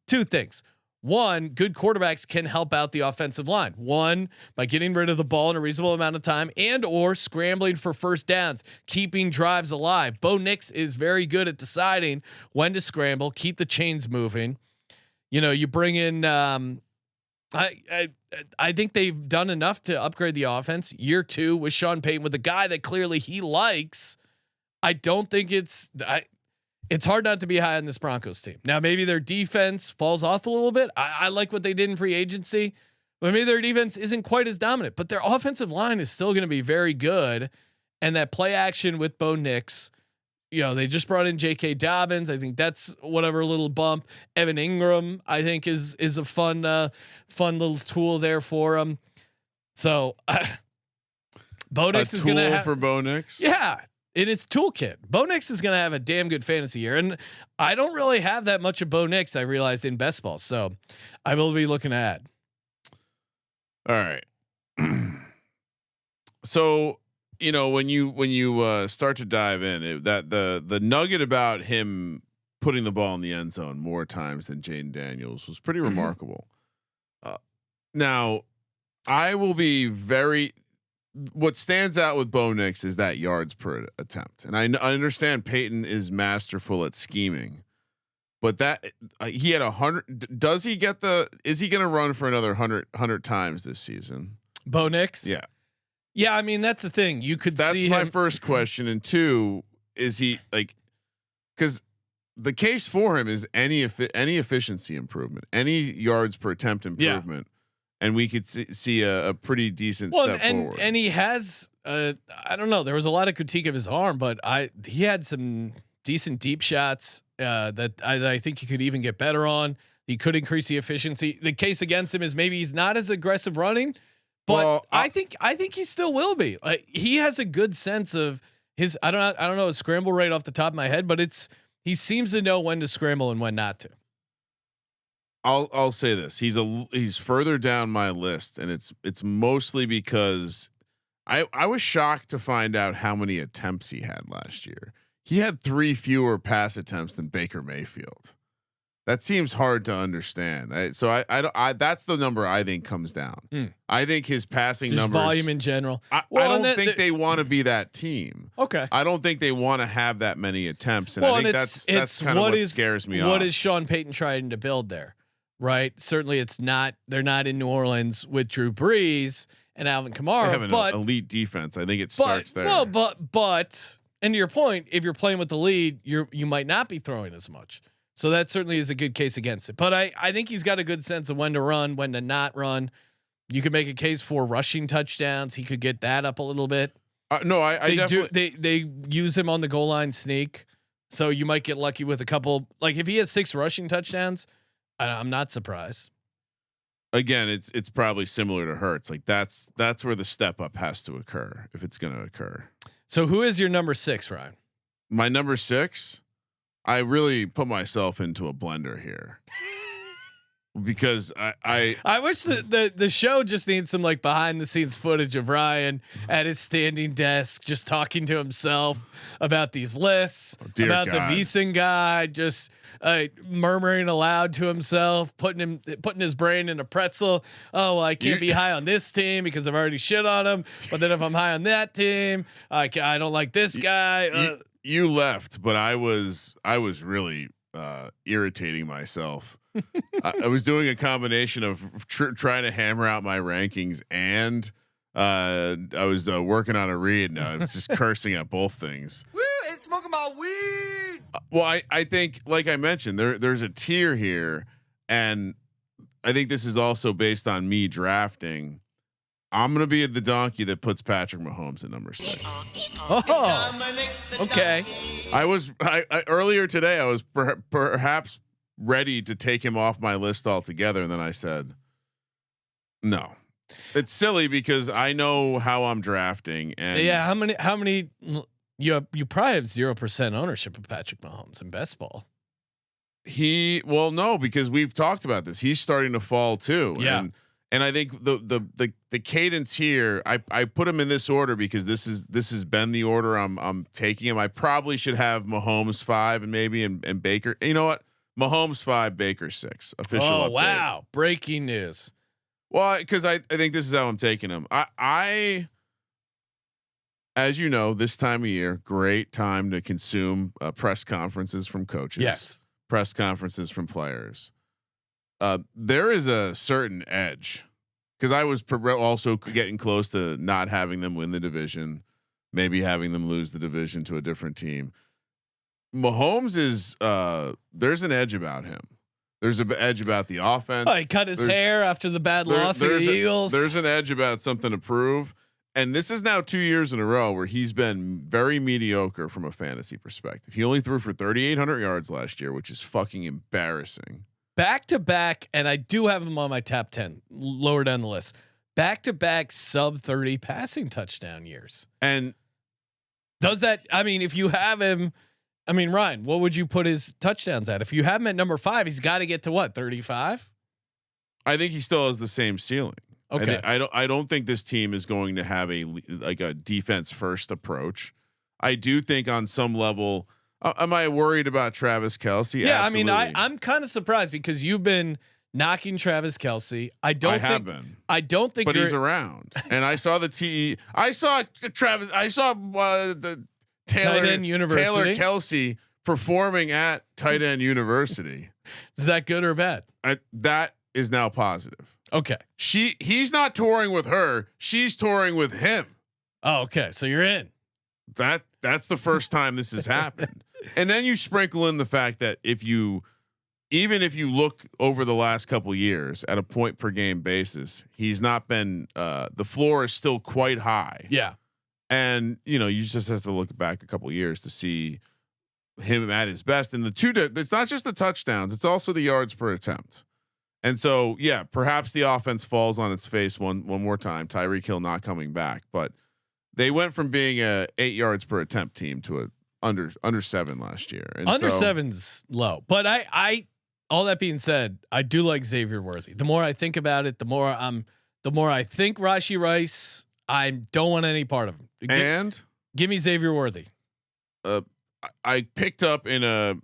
Two things. One, good quarterbacks can help out the offensive line. One, by getting rid of the ball in a reasonable amount of time and or scrambling for first downs, keeping drives alive. Bo Nix is very good at deciding when to scramble, keep the chains moving. You know, you bring in I think they've done enough to upgrade the offense. Year 2 with Sean Payton, with a guy that clearly he likes. I don't think it's hard not to be high on this Broncos team. Now, maybe their defense falls off a little bit. I like what they did in free agency, but maybe their defense isn't quite as dominant, but their offensive line is still going to be very good. And that play action with Bo Nix, you know, they just brought in J.K. Dobbins. I think that's whatever little bump. Evan Ingram, I think is a fun little tool there for him. So Bo Nix is going to have for Bo Nix. Yeah. In his toolkit, Bo Nix is going to have a damn good fantasy year, and I don't really have that much of Bo Nix. I realized in best ball, so I will be looking at. All right. So you know when you start to dive in, that the nugget about him putting the ball in the end zone more times than Jayden Daniels was pretty remarkable. Now, I will be very. What stands out with Bo Nix is that yards per attempt, and I understand Peyton is masterful at scheming, but that he had 100. Does he get is he going to run for another 100 times this season? Bo Nix? Yeah. I mean, that's the thing. You could that's see my him. First question, and 2, is he because the case for him is any efficiency improvement, any yards per attempt improvement. Yeah. And we could see a pretty decent step forward. And he has, I don't know. There was a lot of critique of his arm, but he had some decent deep shots that I think he could even get better on. He could increase the efficiency. The case against him is maybe he's not as aggressive running, but I think he still will be. Like, he has a good sense of his. I don't know his scramble rate off the top of my head, but he seems to know when to scramble and when not to. I'll say this. He's further down my list, and it's mostly because I was shocked to find out how many attempts he had last year. He had 3 fewer pass attempts than Baker Mayfield. That seems hard to understand. I that's the number I think comes down. I think his passing numbers, volume in general. I don't think they want to be that team. Okay. I don't think they want to have that many attempts, and I think that's kind of what scares me off. What is Sean Payton trying to build there? Right. Certainly it's not, they're not in New Orleans with Drew Brees and Alvin Kamara, they have an elite defense. I think it starts there. Well, but, and to your point, if you're playing with the lead, you might not be throwing as much. So that certainly is a good case against it, but I think he's got a good sense of when to run, when to not run. You could make a case for rushing touchdowns. He could get that up a little bit. No, I definitely they use him on the goal line sneak. So you might get lucky with a couple, like if he has 6 rushing touchdowns, I'm not surprised. Again, it's probably similar to Hurts. Like that's where the step up has to occur if it's going to occur. So who is your number 6, Ryan? My number 6, I really put myself into a blender here. Because I wish the show just needs some like behind the scenes footage of Ryan at his standing desk, just talking to himself about these lists, about God. The VSiN guy, just murmuring aloud to himself, putting his brain in a pretzel. Oh, well, I can't be high on this team because I've already shit on him. But then if I'm high on that team, I don't like this guy. you left, but I was really irritating myself. I was doing a combination of trying to hammer out my rankings, and I was working on a read, and I was just cursing at both things. Woo! Ain't smoking my weed. Well, I think, like I mentioned, there's a tier here, and I think this is also based on me drafting. I'm gonna be the donkey that puts Patrick Mahomes at number 6. Oh, okay. I earlier today I was perhaps ready to take him off my list altogether, and then I said, no. It's silly because I know how I'm drafting, and Yeah, how many you probably have 0% ownership of Patrick Mahomes in best ball. No, because we've talked about this. He's starting to fall too. Yeah. And I think the cadence here, I put him in this order because this has been the order I'm taking him. I probably should have Mahomes 5 and Baker. You know what? Mahomes 5, Baker 6. Official update. Wow. Breaking news. Well, because I think this is how I'm taking him. I as you know, this time of year, great time to consume press conferences from coaches. Yes. Press conferences from players. There is a certain edge because I was also getting close to not having them win the division, maybe having them lose the division to a different team. Mahomes is there's an edge about him. There's an edge about the offense. Oh, he cut his hair after the bad loss of the Eagles. There's an edge about something to prove. And this is now 2 years in a row where he's been very mediocre from a fantasy perspective. He only threw for 3,800 yards last year, which is fucking embarrassing. Back to back, and I do have him on my top 10, lower down the list. Back to back sub 30 passing touchdown years. And does that? I mean, if you have him, I mean, Ryan, what would you put his touchdowns at? If you have him at number 5, he's got to get to what, 35? I think he still has the same ceiling. Okay. I don't think this team is going to have a defense first approach. I do think on some level, am I worried about Travis Kelce? Yeah. Absolutely. I mean, I'm kind of surprised because you've been knocking Travis Kelce. I don't think but he's around. And I saw I saw Travis. I saw the Taylor Kelce performing at tight end university. Is that good or bad? That is now positive. Okay. He's not touring with her. She's touring with him. Oh, okay. So you're in. That's the first time this has happened. And then you sprinkle in the fact that even if you look over the last couple years at a point per game basis, he's not been, the floor is still quite high. Yeah. And you just have to look back a couple years to see him at his best. And it's not just the touchdowns, it's also the yards per attempt. And so, yeah, perhaps the offense falls on its face one more time. Tyreek Hill not coming back, but they went from being a 8 yards per attempt team to a under 7 last year. And under 7's low, but I all that being said, I do like Xavier Worthy. The more I think about it, the more I think Rashee Rice. I don't want any part of him. Give me Xavier Worthy. I picked up in a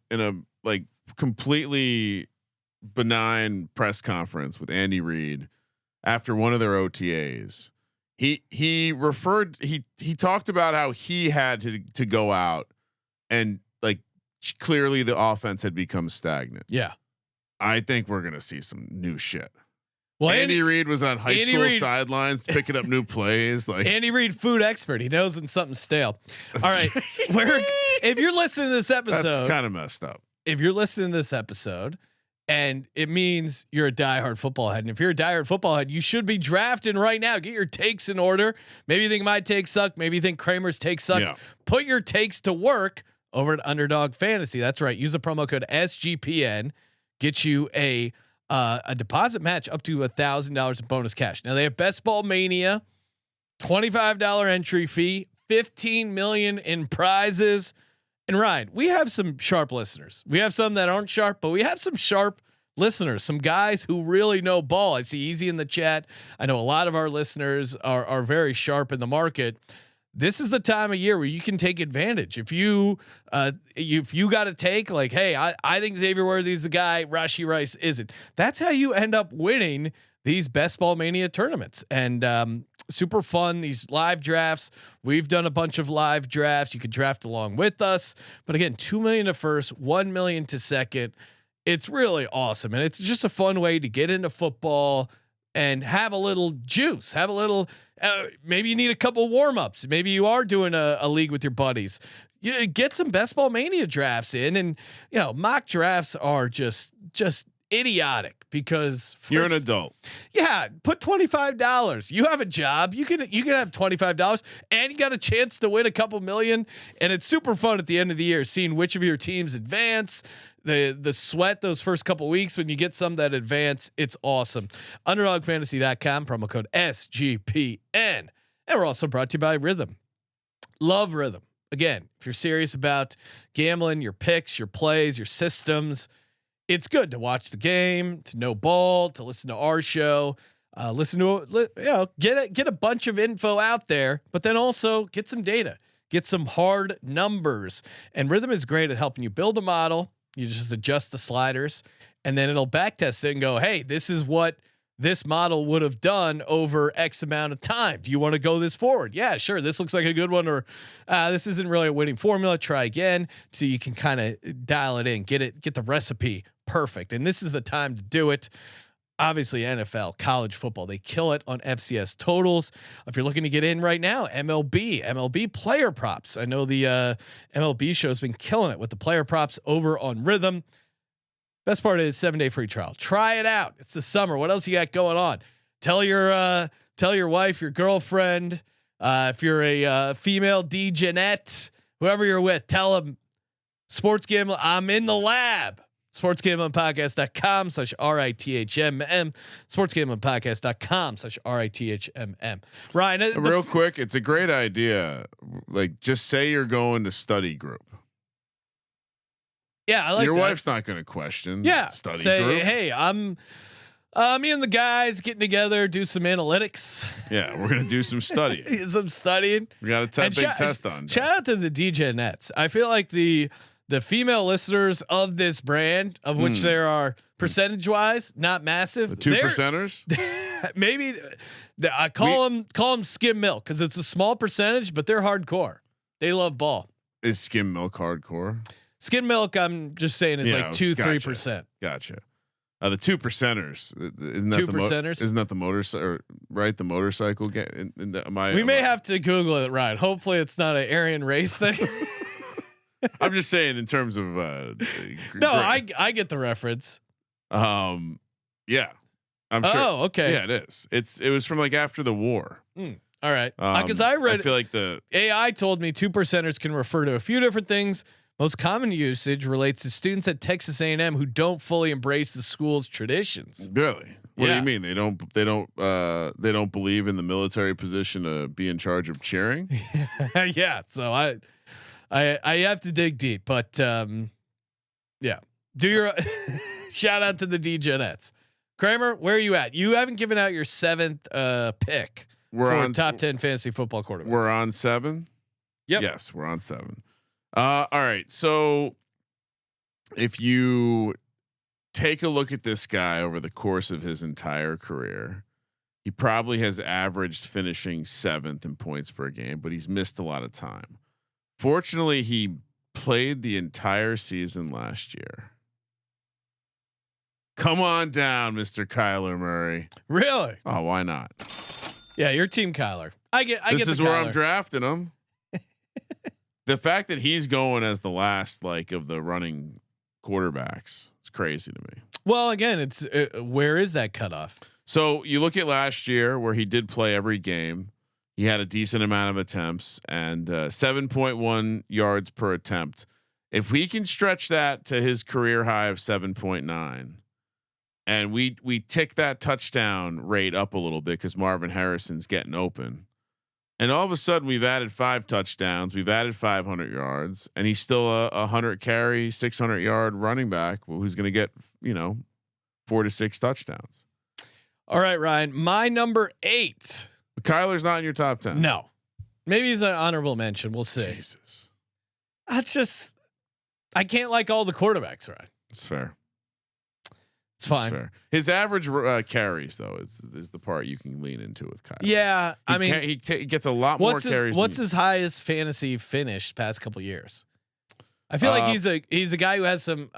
like completely benign press conference with Andy Reid after one of their OTAs. He talked about how he had to go out and like clearly the offense had become stagnant. Yeah. I think we're going to see some new shit. Well, Andy Reid was on high school sidelines picking up new plays. Like Andy Reid, food expert. He knows when something's stale. All right. If you're listening to this episode, that's kind of messed up. If you're listening to this episode, and it means you're a diehard football head. And if you're a diehard football head, you should be drafting right now. Get your takes in order. Maybe you think my takes suck. Maybe you think Kramer's take sucks. Yeah. Put your takes to work over at Underdog Fantasy. That's right. Use the promo code SGPN. Get you a deposit match up to $1,000 in bonus cash. Now they have Best Ball Mania, $25 entry fee, 15 million in prizes. And Ryan, we have some sharp listeners. We have some that aren't sharp, but we have some sharp listeners, some guys who really know ball. I see Easy in the chat. I know a lot of our listeners are very sharp in the market. This is the time of year where you can take advantage. If you got to take like, hey, I think Xavier Worthy is the guy, Rashee Rice isn't. That's how you end up winning these Best Ball Mania tournaments, and super fun. These live drafts. We've done a bunch of live drafts. You could draft along with us, but again, 2 million to first, 1 million to second. It's really awesome, and it's just a fun way to get into football and have a little juice, have a little. Maybe you need a couple warm ups. Maybe you are doing a league with your buddies. You get some Best Ball Mania drafts in, and mock drafts are just idiotic because you're an adult. Yeah, put $25. You have a job. You can have $25, and you got a chance to win a couple million. And it's super fun at the end of the year, seeing which of your teams advance. The sweat those first couple weeks when you get some that advance, it's awesome. UnderdogFantasy.com, promo code SGPN, and we're also brought to you by Rhythm. Love Rhythm. Again, if you're serious about gambling, your picks, your plays, your systems, it's good to watch the game, to know ball, to listen to our show, listen to get a bunch of info out there, but then also get some data, get some hard numbers. And Rhythm is great at helping you build a model. You just adjust the sliders, and then it'll backtest it and go, hey, this is what this model would have done over X amount of time. Do you want to go this forward? Yeah, sure. This looks like a good one, or this isn't really a winning formula. Try again. So you can kind of dial it in, get the recipe perfect. And this is the time to do it. Obviously NFL, college football, they kill it on FCS totals. If you're looking to get in right now, MLB player props. I know the MLB show has been killing it with the player props over on Rhythm. Best part is 7-day free trial. Try it out. It's the summer. What else you got going on? Tell your wife, your girlfriend, if you're a female DJnette, whoever you're with, tell them sports gambling. I'm in the lab. sportsgamblingpodcast.com/RITHMM. sportsgamblingpodcast.com/RITHMM. Ryan, real quick, it's a great idea. Like, just say you're going to study group. Yeah, I like your that. wife's not going to question. Yeah, study say, group. Hey, I'm me and the guys getting together, do some analytics. Yeah, we're gonna do some studying. Some studying. We got a big test on. Shout out to the DJ Nets. I feel like the female listeners of this brand, of which there are percentage wise, not massive. The 2%ers. Maybe I call them skim milk because it's a small percentage, but they're hardcore. They love ball. Is skim milk hardcore? Skim milk, I'm just saying, is like 2-3%. Gotcha. The 2%ers, isn't that 2%ers? Isn't that the motorcycle? Right, the motorcycle game. We may have to Google it, right? Hopefully, it's not an Aryan race thing. I'm just saying in terms of. No, I get the reference. Yeah, I'm sure. Oh, okay. Yeah, it is. It was from like after the war. All right, because I read. I feel like the AI told me 2%ers can refer to a few different things. Most common usage relates to students at Texas A&M who don't fully embrace the school's traditions. Really? What do you mean? They don't believe in the military position to be in charge of cheering? Yeah. So I have to dig deep, but yeah. Do your shout out to the DJettes. Kramer, where are you at? You haven't given out your 7th pick for top 10 fantasy football quarterbacks. We're on 7. Yep. Yes, we're on 7. All right. So if you take a look at this guy over the course of his entire career, he probably has averaged finishing 7th in points per game, but he's missed a lot of time. Fortunately, he played the entire season last year. Come on down, Mr. Kyler Murray. Really? Oh, why not? Yeah, your team, Kyler. This is where I'm drafting him. The fact that he's going as the last of the running quarterbacks, it's crazy to me. Well, again, it's where is that cutoff? So you look at last year where he did play every game. He had a decent amount of attempts and 7.1 yards per attempt. If we can stretch that to his career high of 7.9, and we tick that touchdown rate up a little bit because Marvin Harrison's getting open. And all of a sudden, we've added 5 touchdowns. We've added 500 yards, and he's still a 100 carry, 600 yard running back who's going to get 4 to 6 touchdowns. All right, Ryan. My number 8. Kyler's not in your top 10. No, maybe he's an honorable mention. We'll see. Jesus, that's just I can't like all the quarterbacks, right? It's fair. It's fine. Fair. His average carries though is the part you can lean into with Kyler. Yeah, he gets a lot more carries. What's his highest fantasy finish past couple years? I feel like he's a guy who has some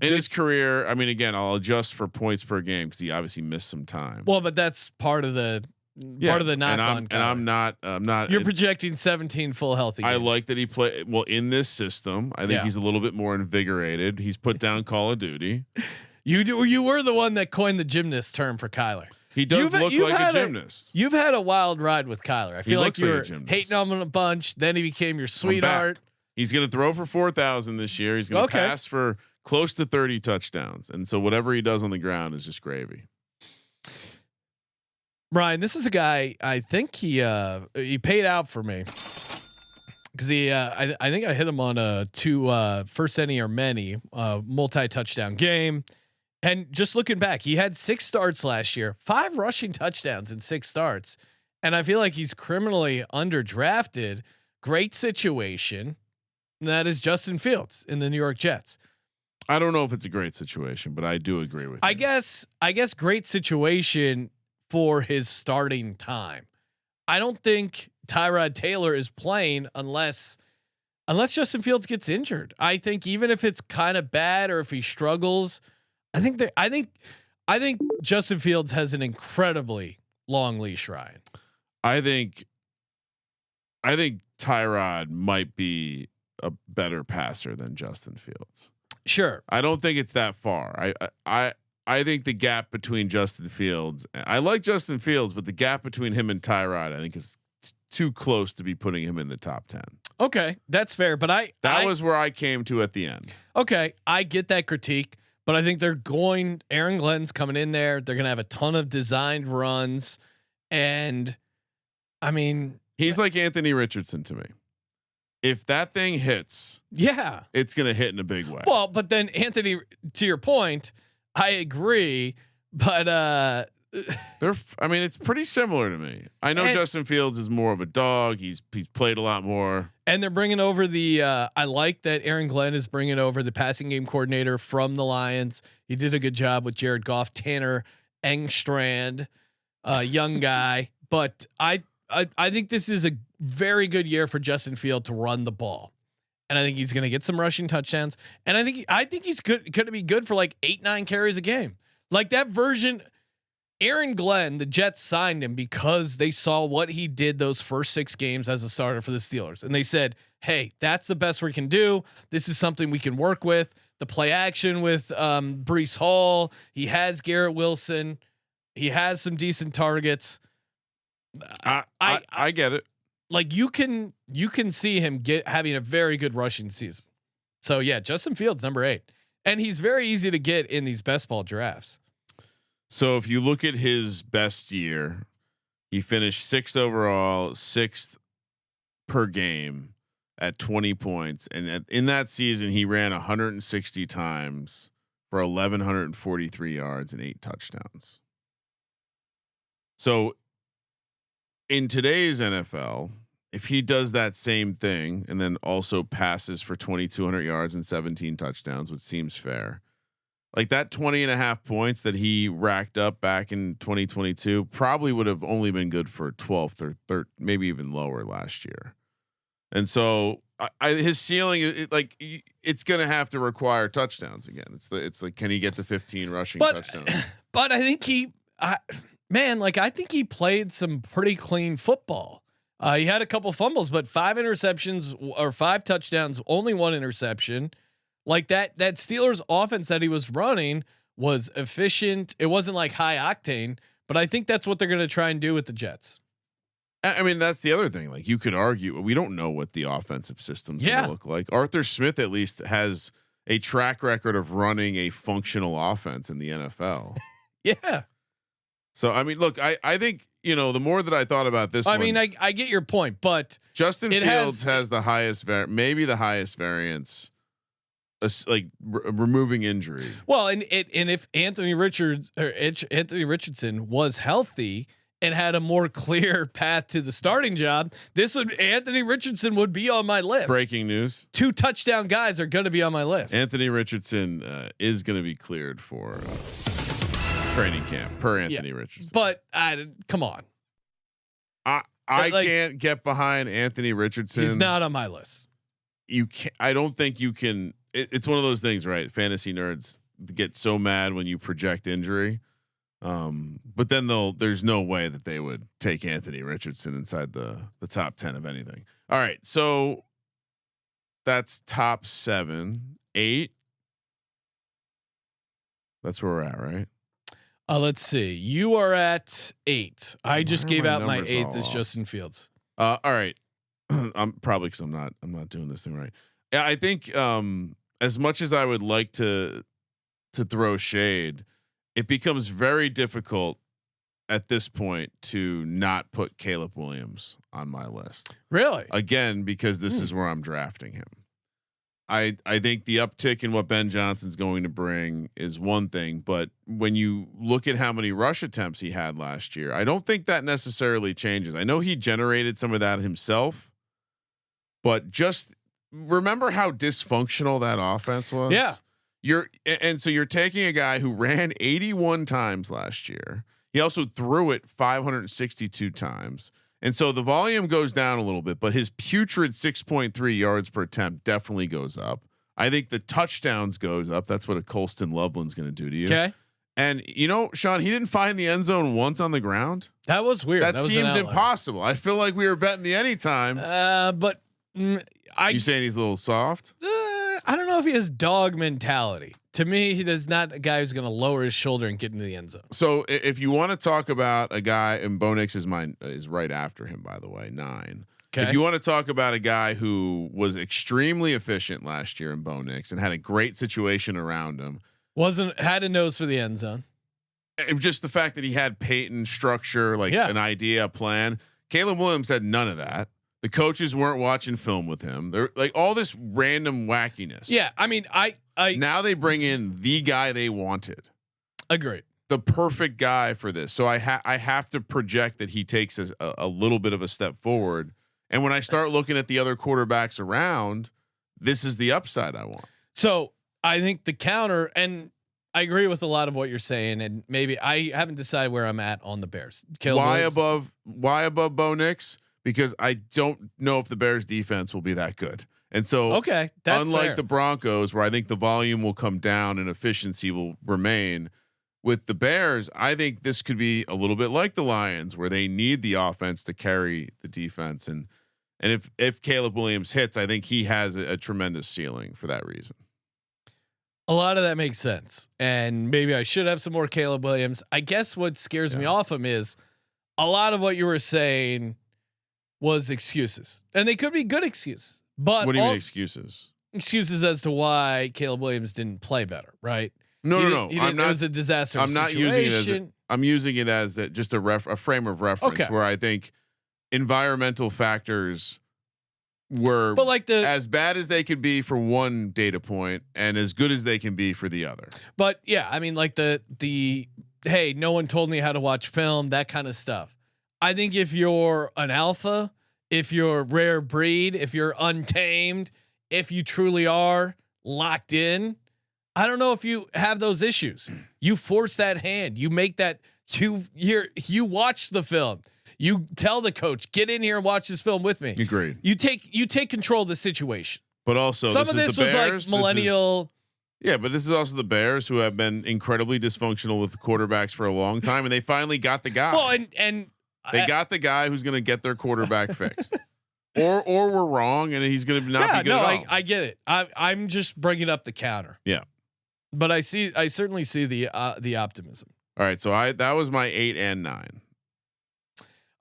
in his career. I mean, again, I'll adjust for points per game because he obviously missed some time. Well, but that's part of the knock on. And I'm not. You're projecting 17 full healthy games. I like that he played well in this system. I think he's a little bit more invigorated. He's put down Call of Duty. You were the one that coined the gymnast term for Kyler. He does look like a gymnast. You've had a wild ride with Kyler. I feel like you were hating on him a bunch. Then he became your sweetheart. He's going to throw for 4,000 this year. He's going to pass for close to 30 touchdowns. And so whatever he does on the ground is just gravy. Brian, this is a guy. I think he paid out for me because I think I hit him on a 2 first any or many multi-touchdown game. And just looking back, he had 6 starts last year, 5 rushing touchdowns in 6 starts. And I feel like he's criminally underdrafted. Great situation. And that is Justin Fields in the New York Jets. I don't know if it's a great situation, but I do agree with you. I guess great situation for his starting time. I don't think Tyrod Taylor is playing unless Justin Fields gets injured. I think even if it's kind of bad or if he struggles, I think Justin Fields has an incredibly long leash, Ryan. I think Tyrod might be a better passer than Justin Fields. Sure. I don't think it's that far. I think the gap between Justin Fields, I like Justin Fields, but the gap between him and Tyrod, I think is too close to be putting him in the top 10. Okay, that's fair. But that was where I came to at the end. Okay, I get that critique. But I think Aaron Glenn's coming in there. They're going to have a ton of designed runs. And I mean, he's like Anthony Richardson to me. If that thing hits, it's going to hit in a big way. Well, but then Anthony, to your point, I agree, but it's pretty similar to me. I know Justin Fields is more of a dog. He's played a lot more. And they're bringing over I like that Aaron Glenn is bringing over the passing game coordinator from the Lions. He did a good job with Jared Goff, Tanner Engstrand, young guy. But I think this is a very good year for Justin Field to run the ball. And I think he's going to get some rushing touchdowns. And I think he's going to be good for like 8-9 carries a game. Like that version. Aaron Glenn, the Jets signed him because they saw what he did those first 6 games as a starter for the Steelers. And they said, hey, that's the best we can do. This is something we can work with. The play action with Breece Hall. He has Garrett Wilson. He has some decent targets. I get it. Like you can see him having a very good rushing season. So yeah, Justin Fields, number 8. And he's very easy to get in these best ball drafts. So if you look at his best year, he finished 6th overall, 6th per game at 20 points. And in that season, he ran 160 times for 1,143 yards and 8 touchdowns. So in today's NFL, if he does that same thing and then also passes for 2,200 yards and 17 touchdowns, which seems fair, like that 20.5 points that he racked up back in 2022 probably would have only been good for 12th or 3rd, maybe even lower last year. And so his ceiling, it's going to have to require touchdowns again. It's like, can he get to 15 rushing touchdowns? But I think I think he played some pretty clean football. He had a couple fumbles, but 5 interceptions or 5 touchdowns, only 1 interception. Like that Steelers offense that he was running was efficient. It wasn't like high octane, but I think that's what they're going to try and do with the Jets. I mean, that's the other thing. Like you could argue, we don't know what the offensive system's going to look like. Arthur Smith at least has a track record of running a functional offense in the NFL. Yeah. So, I mean, look, I think, the more that I thought about this, I get your point, but Justin Fields has the highest, maybe the highest variance, removing injury. Well, and if Anthony Richardson was healthy and had a more clear path to the starting job, Anthony Richardson would be on my list. Breaking news: 2 touchdown guys are going to be on my list. Anthony Richardson is going to be cleared for training camp per Anthony Richardson. But come on. I can't get behind Anthony Richardson. He's not on my list. You can't. I don't think you can. It's one of those things, right? Fantasy nerds get so mad when you project injury, but then there's no way that they would take Anthony Richardson inside the top 10 of anything. All right, so that's top 7, 8. That's where we're at, right? Let's see. You are at 8. I just gave out my 8th as Justin Fields. All right. I'm probably because I'm not doing this thing right. Yeah, I think as much as I would like to throw shade, it becomes very difficult at this point to not put Caleb Williams on my list. Really? Again, because this is where I'm drafting him. I think the uptick in what Ben Johnson's going to bring is one thing, but when you look at how many rush attempts he had last year, I don't think that necessarily changes. I know he generated some of that himself, but just remember how dysfunctional that offense was. Yeah. So you're taking a guy who ran 81 times last year. He also threw it 562 times. And so the volume goes down a little bit, but his putrid 6.3 yards per attempt definitely goes up. I think the touchdowns goes up. That's what a Colston Loveland's going to do to you. Okay. And Sean, he didn't find the end zone once on the ground. That was weird. That seems impossible. I feel like we were betting the anytime. But you saying he's a little soft? I don't know if he has dog mentality. To me, he does not a guy who's going to lower his shoulder and get into the end zone. So if you want to talk about a guy, and Bo Nix is right after him, by the way, 9. Okay. If you want to talk about a guy who was extremely efficient last year in Bo Nix and had a great situation around him, had a nose for the end zone. It was just the fact that he had Peyton structure, an idea, a plan. Caleb Williams had none of that. The coaches weren't watching film with him. They're like all this random wackiness. Yeah, I mean, I now they bring in the guy they wanted. Agreed. The perfect guy for this. So I have to project that he takes a little bit of a step forward. And when I start looking at the other quarterbacks around, this is the upside I want. So I think the counter, and I agree with a lot of what you're saying, and maybe I haven't decided where I'm at on the Bears. Why above Bo Nix? Because I don't know if the Bears defense will be that good. And so that's unlike fair. the Broncos, where I think the volume will come down and efficiency will remain, with the Bears, I think this could be a little bit like the Lions, where they need the offense to carry the defense. And if Caleb Williams hits, I think he has a tremendous ceiling for that reason. A lot of that makes sense. And maybe I should have some more Caleb Williams. I guess what scares me off him is a lot of what you were saying was excuses, and they could be good excuses. But what do you mean excuses? Excuses as to why Caleb Williams didn't play better, right? No. I'm not. It was a disaster. I'm not using it as I'm using it as just a frame of reference where I think environmental factors were as bad as they could be for one data point and as good as they can be for the other. But yeah, I mean, like the hey, no one told me how to watch film, that kind of stuff. I think if you're an alpha, if you're rare breed, if you're untamed, if you truly are locked in, I don't know if you have those issues. You force that hand. You make that. You watch the film. You tell the coach, get in here and watch this film with me. Agreed. You take control of the situation. But also, some of this was like millennial. But this is also the Bears, who have been incredibly dysfunctional with the quarterbacks for a long time, and they finally got the guy. Well, and they got the guy who's going to get their quarterback fixed, or we're wrong and he's going to not be good at all. I get it. I'm just bringing up the counter. Yeah, but I certainly see the optimism. All right, so that was my 8 and 9.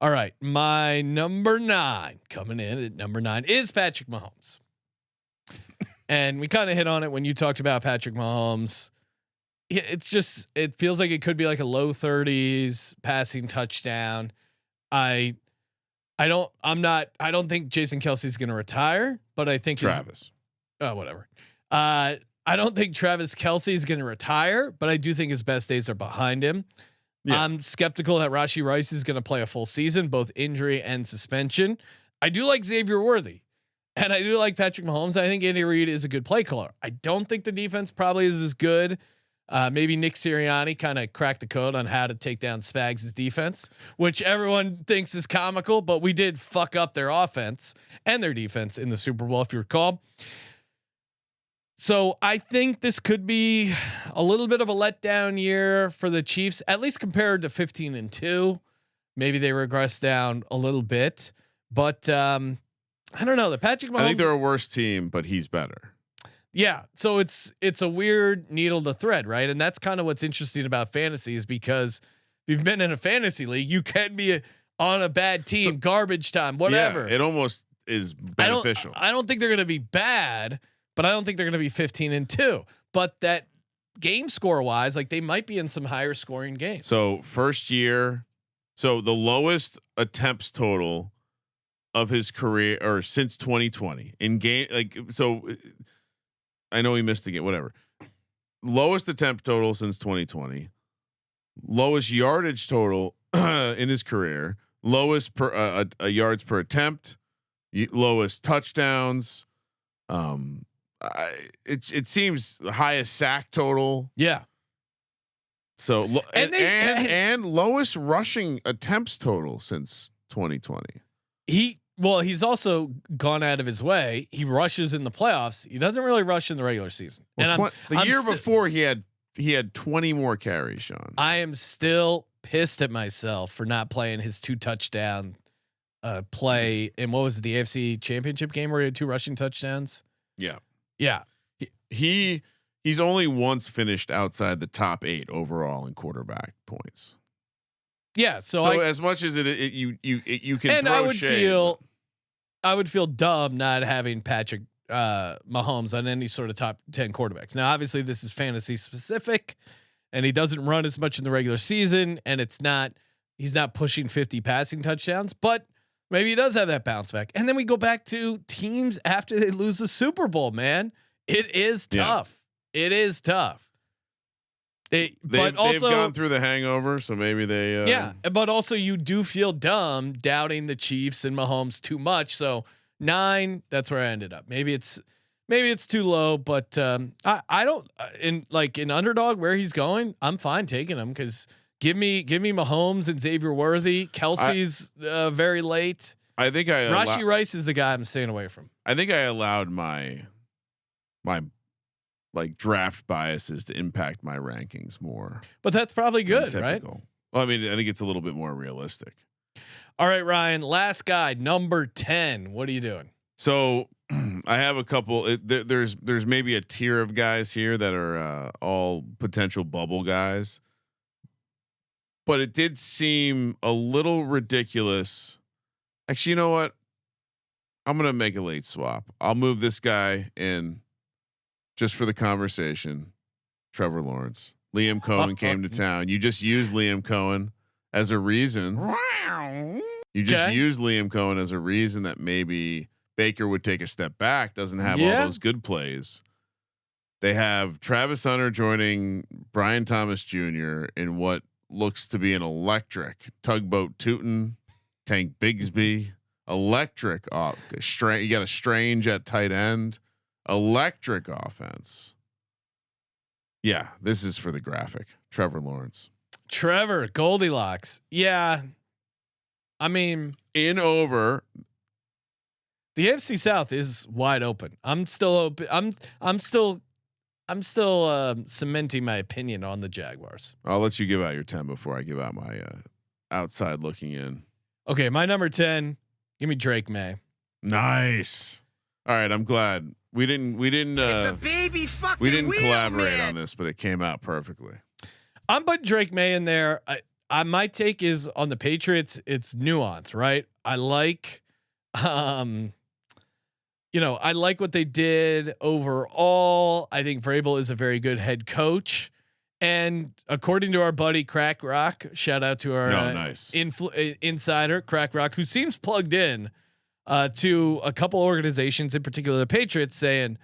All right, my number 9 coming in at number 9 is Patrick Mahomes, and we kind of hit on it when you talked about Patrick Mahomes. It feels like it could be like a low 30s passing touchdown. I don't think Jason Kelsey's going to retire, but I think Travis. Whatever. I don't think Travis Kelce is going to retire, but I do think his best days are behind him. Yeah. I'm skeptical that Rashee Rice is going to play a full season, both injury and suspension. I do like Xavier Worthy, and I do like Patrick Mahomes. I think Andy Reid is a good play caller. I don't think the defense probably is as good Maybe Nick Sirianni kind of cracked the code on how to take down Spags' defense, which everyone thinks is comical, but we did fuck up their offense and their defense in the Super Bowl, if you recall. So I think this could be a little bit of a letdown year for the Chiefs, at least compared to 15-2. Maybe they regress down a little bit, but I don't know. The Patrick Mahomes, I think they're a worse team, but he's better. Yeah. So it's a weird needle to thread, right? And that's kind of what's interesting about fantasy, is because if you've been in a fantasy league, you can be on a bad team, garbage time, whatever. Yeah, it almost is beneficial. I don't think they're going to be bad, but I don't think they're going to be 15-2. But that game score wise, like they might be in some higher scoring games. So first year, so the lowest attempts total of his career or since 2020 in game, like, so I know he missed the game, whatever. Lowest attempt total since 2020, lowest yardage total in his career, lowest per yards per attempt, lowest touchdowns. It seems the highest sack total. Yeah. So and lowest rushing attempts total since 2020. He's also gone out of his way. He rushes in the playoffs. He doesn't really rush in the regular season. Well, and the year before he had 20 more carries, Sean. I am still pissed at myself for not playing his 2 touchdown play in what was it, the AFC Championship game where he had 2 rushing touchdowns. Yeah. Yeah. He's only once finished outside the top 8 overall in quarterback points. Yeah. So as much as you can, and throw I would feel dumb not having Patrick Mahomes on any sort of top 10 quarterbacks. Now, obviously this is fantasy specific and he doesn't run as much in the regular season, and he's not pushing 50 passing touchdowns, but maybe he does have that bounce back. And then we go back to teams after they lose the Super Bowl, man. It is tough. Yeah. It is tough. But also they've gone through the hangover, so maybe they. Yeah, but also you do feel dumb doubting the Chiefs and Mahomes too much. So 9, that's where I ended up. Maybe it's too low, but I don't in underdog where he's going. I'm fine taking him because give me Mahomes and Xavier Worthy. Kelsey's very late. I think Rashee Rice is the guy I'm staying away from. I think I allowed my like draft biases to impact my rankings more, but that's probably good, right? Well, I mean, I think it's a little bit more realistic. All right, Ryan, last guy, number 10. What are you doing? So I have a couple. There's maybe a tier of guys here that are all potential bubble guys, but it did seem a little ridiculous. Actually, you know what? I'm gonna make a late swap. I'll move this guy in just for the conversation. Trevor Lawrence. Liam Cohen came to town. You just used Liam Cohen as a reason. You just used Liam Cohen as a reason that maybe Baker would take a step back. Doesn't have all those good plays. They have Travis Hunter joining Brian Thomas Jr. in what looks to be an electric tugboat tootin', Tank Bigsby, electric you got a Strange at tight end, electric offense. Yeah, this is for the graphic. Trevor Lawrence. Trevor Goldilocks. Yeah. I mean, in over. The AFC South is wide open. I'm still open. I'm still cementing my opinion on the Jaguars. I'll let you give out your 10 before I give out my outside looking in. Okay, my number 10. Give me Drake May. Nice. All right, I'm glad we didn't. It's a baby fucking we didn't wheel, collaborate man. on this, but it came out perfectly. I'm putting Drake May in there. My take is on the Patriots. It's nuance, right? I like, I like what they did overall. I think Vrabel is a very good head coach. And according to our buddy Crack Rock, shout out to our insider Crack Rock, who seems plugged in to a couple organizations, in particular the Patriots, saying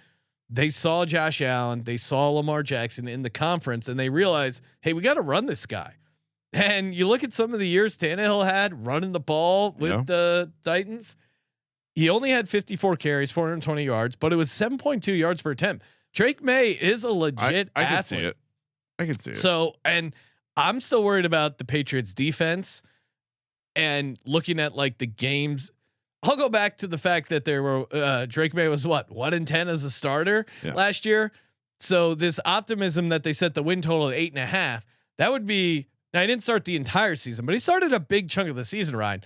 they saw Josh Allen, they saw Lamar Jackson in the conference, and they realized, hey, we got to run this guy. And you look at some of the years Tannehill had running the ball with the Titans. He only had 54 carries, 420 yards, but it was 7.2 yards per attempt. Drake May is a legit I athlete. can see it. I can see it. So, and I'm still worried about the Patriots defense and looking at like the games. I'll go back to the fact that there were Drake May was what 1-10 as a starter last year. So this optimism that they set the win total at 8.5, that would be, now he didn't start the entire season, but he started a big chunk of the season, Ryan.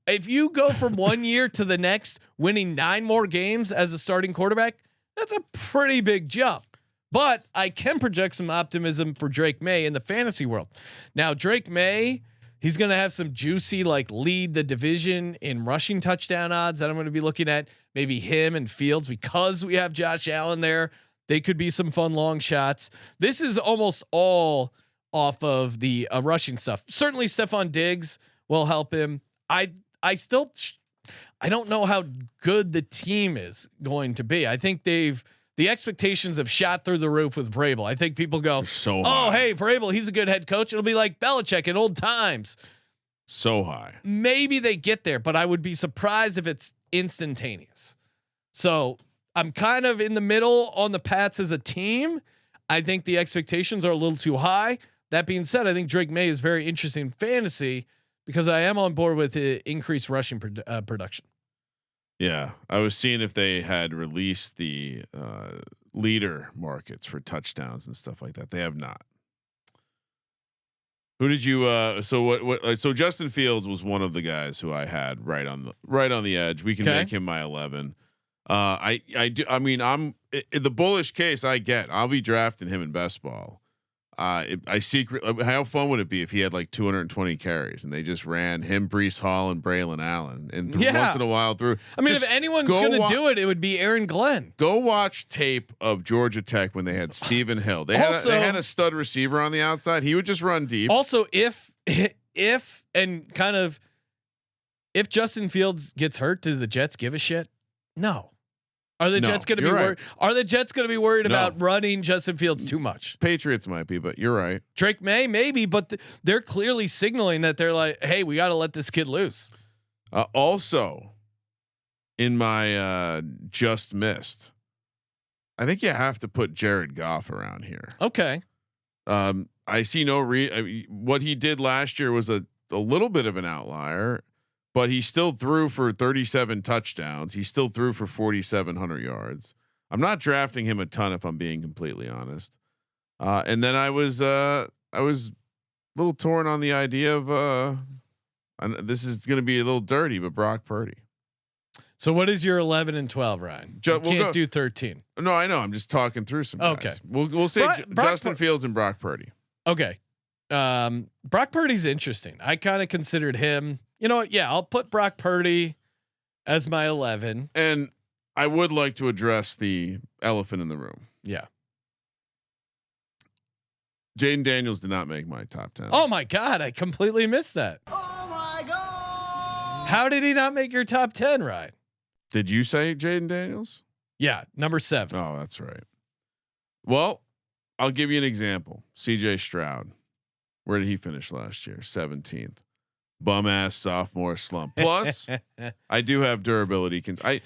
If you go from 1 year to the next, winning 9 more games as a starting quarterback, that's a pretty big jump. But I can project some optimism for Drake May in the fantasy world. Now, Drake May, he's going to have some juicy, like lead the division in rushing touchdown odds that I'm going to be looking at. Maybe him and Fields, because we have Josh Allen there. They could be some fun long shots. This is almost all off of the rushing stuff. Certainly Stephon Diggs will help him. I don't know how good the team is going to be. I think the expectations have shot through the roof with Vrabel. I think people go, so "Oh, high. hey, Vrabel, he's a good head coach." It'll be like Belichick in old times. So high. Maybe they get there, but I would be surprised if it's instantaneous. So I'm kind of in the middle on the Pats as a team. I think the expectations are a little too high. That being said, I think Drake May is very interesting in fantasy because I am on board with the increased rushing production. Yeah, I was seeing if they had released the leader markets for touchdowns and stuff like that. They have not. Who did you? So what? So Justin Fields was one of the guys who I had right on the edge. We can make him my 11. I do. I mean, I'm in the bullish case. I'll be drafting him in best ball. How fun would it be if he had like 220 carries and they just ran him, Breece Hall, and Braylon Allen, and once in a while through. I mean, if anyone's going to do it, it would be Aaron Glenn. Go watch tape of Georgia Tech when they had Stephen Hill. They had a stud receiver on the outside. He would just run deep. Also, if Justin Fields gets hurt, do the Jets give a shit? No. Are the Jets going to be worried? Are the Jets going to be worried about running Justin Fields too much? Patriots might be, but you're right. Drake May, maybe, but they're clearly signaling that they're like, "Hey, we got to let this kid loose." Also, in my just missed, I think you have to put Jared Goff around here. Okay. I see no what he did last year was a little bit of an outlier. But he still threw for 37 touchdowns. He still threw for 4,700 yards. I'm not drafting him a ton if I'm being completely honest. And then I was a little torn on the idea of this is going to be a little dirty, but Brock Purdy. So what is your 11 and 12, Ryan? You can't do 13. No, I know. I'm just talking through some. Okay, guys. We'll say Justin Fields and Brock Purdy. Okay, Brock Purdy's interesting. I kind of considered him. You know what? Yeah, I'll put Brock Purdy as my 11. And I would like to address the elephant in the room. Yeah. Jayden Daniels did not make my top 10. Oh my God. I completely missed that. Oh my God. How did he not make your top 10, Ryan? Did you say Jayden Daniels? Yeah. Number 7. Oh, that's right. Well, I'll give you an example. CJ Stroud. Where did he finish last year? 17th. Bum ass sophomore slump. Plus, I do have durability.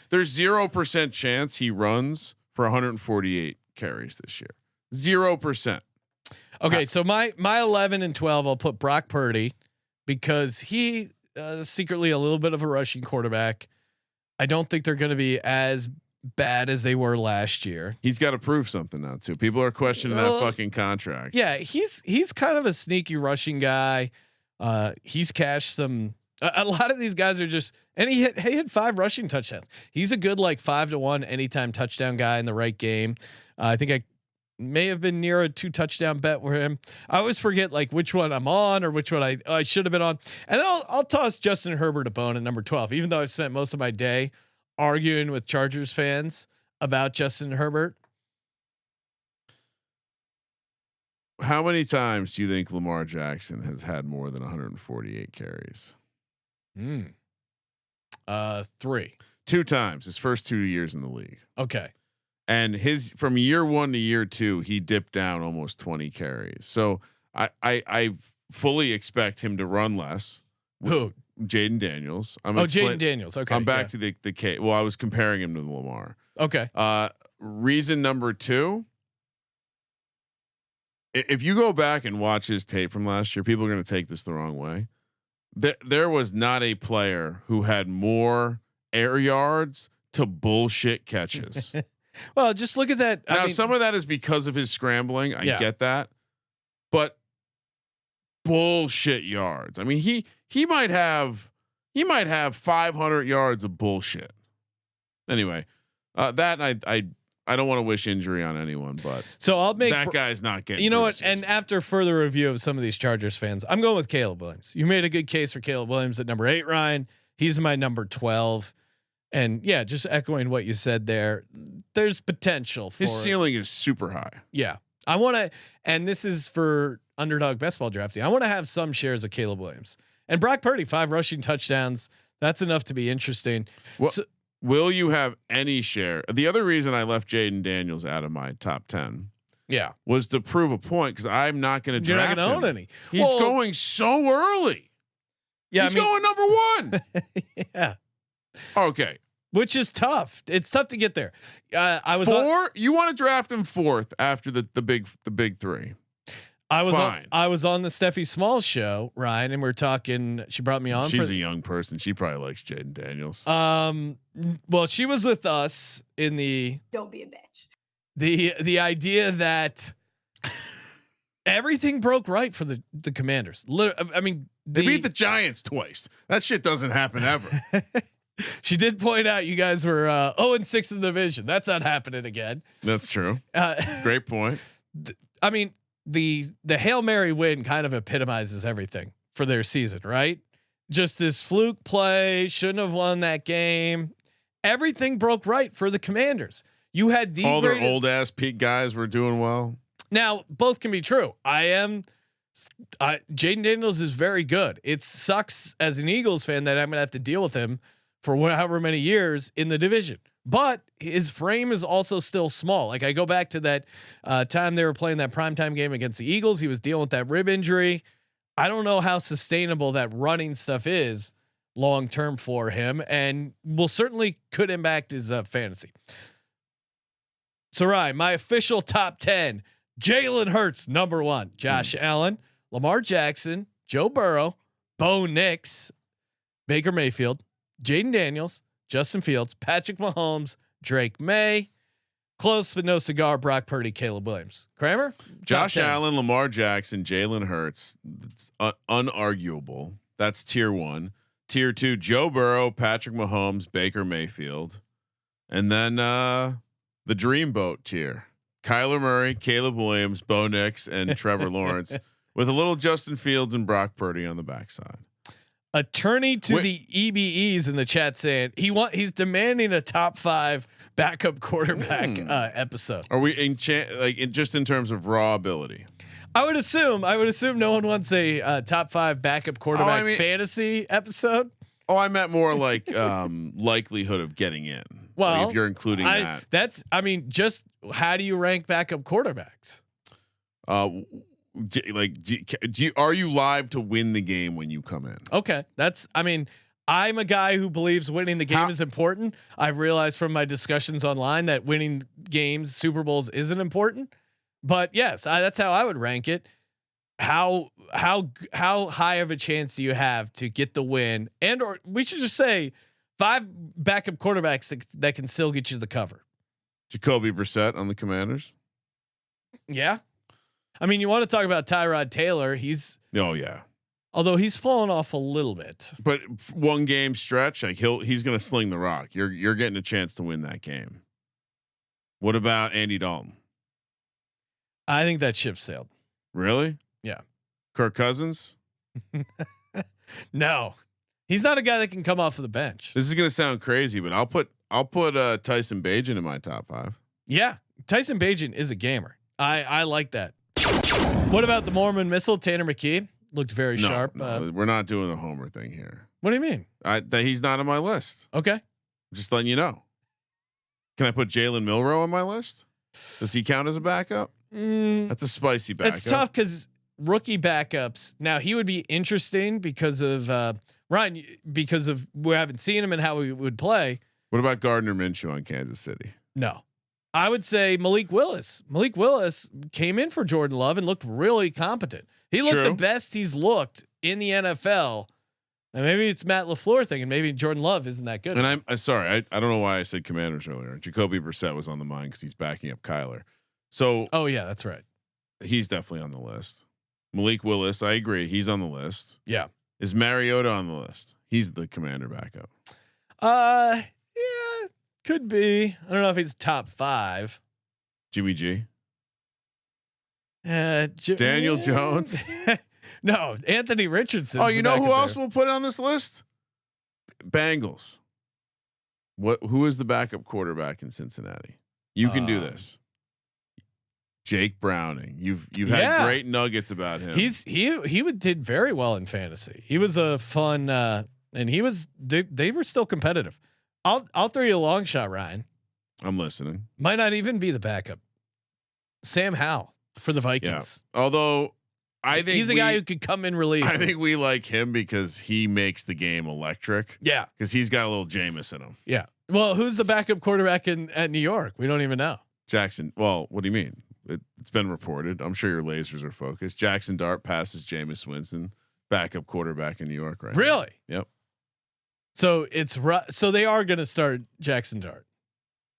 There's 0% chance he runs for 148 carries this year. 0%. Okay, so my 11 and 12, I'll put Brock Purdy because he secretly a little bit of a rushing quarterback. I don't think they're going to be as bad as they were last year. He's got to prove something now too. People are questioning that fucking contract. Yeah, he's kind of a sneaky rushing guy. He's cashed some. A lot of these guys are just, and he hit 5 rushing touchdowns. He's a good like 5-1 anytime touchdown guy in the right game. I think I may have been near a 2 touchdown bet for him. I always forget like which one I'm on or which one I should have been on. And then I'll toss Justin Herbert a bone at number 12, even though I've spent most of my day arguing with Chargers fans about Justin Herbert. How many times do you think Lamar Jackson has had more than 148 carries? 3. 2 times his first 2 years in the league. Okay. And from year 1 to year 2, he dipped down almost 20 carries. So I fully expect him to run less. Who? Jayden Daniels. Jayden Daniels. Okay. I'm back to the K. Well, I was comparing him to Lamar. Okay. Reason number 2. if you go back and watch his tape from last year, people are going to take this the wrong way. There was not a player who had more air yards to bullshit catches. Well, just look at that. Now, some of that is because of his scrambling. I get that, but bullshit yards. I mean, he might have 500 yards of bullshit. Anyway, that I don't want to wish injury on anyone, but so I'll make that guy's not getting. You know what? And after further review of some of these Chargers fans, I'm going with Caleb Williams. You made a good case for Caleb Williams at number 8, Ryan. He's my number 12. And yeah, just echoing what you said there, there's potential for his ceiling is super high. Yeah. I want to, and this is for underdog best ball drafting. I want to have some shares of Caleb Williams and Brock Purdy, 5 rushing touchdowns. That's enough to be interesting. Well, will you have any share? The other reason I left Jayden Daniels out of my top 10, was to prove a point because I'm not going to draft him. You're not going to own any. He's going so early. Yeah, he's going number 1. Yeah. Okay. Which is tough. It's tough to get there. I was 4. You want to draft him 4th after the big 3. I was on the Steffi Smalls show, Ryan, and we're talking. She brought me on. She's a young person. She probably likes Jayden Daniels. Well, she was with us in the. Don't be a bitch. The idea that everything broke right for the Commanders. I mean, they beat the Giants twice. That shit doesn't happen ever. She did point out you guys were 0-6 in the division. That's not happening again. That's true. Great point. I mean, the Hail Mary win kind of epitomizes everything for their season, right? Just this fluke play, shouldn't have won that game. Everything broke right for the Commanders. You had all their old ass peak guys were doing well. Now, both can be true. Jayden Daniels is very good. It sucks as an Eagles fan that I'm going to have to deal with him for however many years in the division, but his frame is also still small. Like I go back to that time they were playing that primetime game against the Eagles. He was dealing with that rib injury. I don't know how sustainable that running stuff is long-term for him, and will certainly could impact his fantasy. So Ryan, my official top 10, Jalen Hurts, number 1, Josh Allen, Lamar Jackson, Joe Burrow, Bo Nix, Baker Mayfield, Jayden Daniels, Justin Fields, Patrick Mahomes, Drake May, close but no cigar, Brock Purdy, Caleb Williams. Kramer? Josh Allen, Lamar Jackson, Jalen Hurts. It's unarguable. That's tier 1. Tier 2, Joe Burrow, Patrick Mahomes, Baker Mayfield. And then the Dreamboat tier. Kyler Murray, Caleb Williams, Bo Nix, and Trevor Lawrence, with a little Justin Fields and Brock Purdy on the backside. Attorney to the EBEs in the chat saying he's demanding a top 5 backup quarterback episode. Are we just in terms of raw ability? I would assume no one wants a top 5 backup quarterback fantasy episode. Oh, I meant more like likelihood of getting in. Well, like if you're including that, just how do you rank backup quarterbacks? Are you live to win the game when you come in? Okay, I'm a guy who believes winning the game is important. I've realized from my discussions online that winning games, Super Bowls, isn't important. But yes, that's how I would rank it. How high of a chance do you have to get the win? And or we should just say 5 backup quarterbacks that can still get you the cover. Jacoby Brissett on the Commanders. Yeah. I mean, you want to talk about Tyrod Taylor. Although he's fallen off a little bit, but 1 game stretch, like he's going to sling the rock. You're getting a chance to win that game. What about Andy Dalton? I think that ship sailed. Really? Yeah. Kirk Cousins? No, he's not a guy that can come off of the bench. This is going to sound crazy, but I'll put Tyson Bagent in my top 5. Yeah. Tyson Bagent is a gamer. I like that. What about the Mormon Missile? Tanner McKee looked very sharp. No, we're not doing the homer thing here. What do you mean? That he's not on my list. Okay. Just letting you know. Can I put Jalen Milroe on my list? Does he count as a backup? That's a spicy backup. It's tough because rookie backups. Now he would be interesting because of Ryan, because of we haven't seen him and how he would play. What about Gardner Minshew on Kansas City? No. I would say Malik Willis. Malik Willis came in for Jordan Love and looked really competent. He looked the best he's looked in the NFL. And maybe it's Matt LaFleur thing, and maybe Jordan Love isn't that good. And I'm sorry, I don't know why I said Commanders earlier. Jacoby Brissett was on the mind because he's backing up Kyler. So, oh yeah, that's right. He's definitely on the list. Malik Willis, I agree, he's on the list. Yeah. Is Mariota on the list? He's the Commander backup. Yeah, could be. I don't know if he's top 5. Jimmy G. Daniel Jones. No, Anthony Richardson. Oh, you know who else we'll put on this list? Bengals. Who is the backup quarterback in Cincinnati? You can do this. Jake Browning. You've had great nuggets about him. He did very well in fantasy. He was a fun and they were still competitive. I'll throw you a long shot, Ryan. I'm listening. Might not even be the backup. Sam Howell for the Vikings. Yeah. Although I think he's a guy who could come in relief. I think we like him because he makes the game electric. Yeah. Because he's got a little Jameis in him. Yeah. Well, who's the backup quarterback at New York? We don't even know. Jackson. Well, what do you mean? It's been reported. I'm sure your lasers are focused. Jackson Dart passes Jameis Winston, backup quarterback in New York right now. Yep. So so they are going to start Jackson Dart.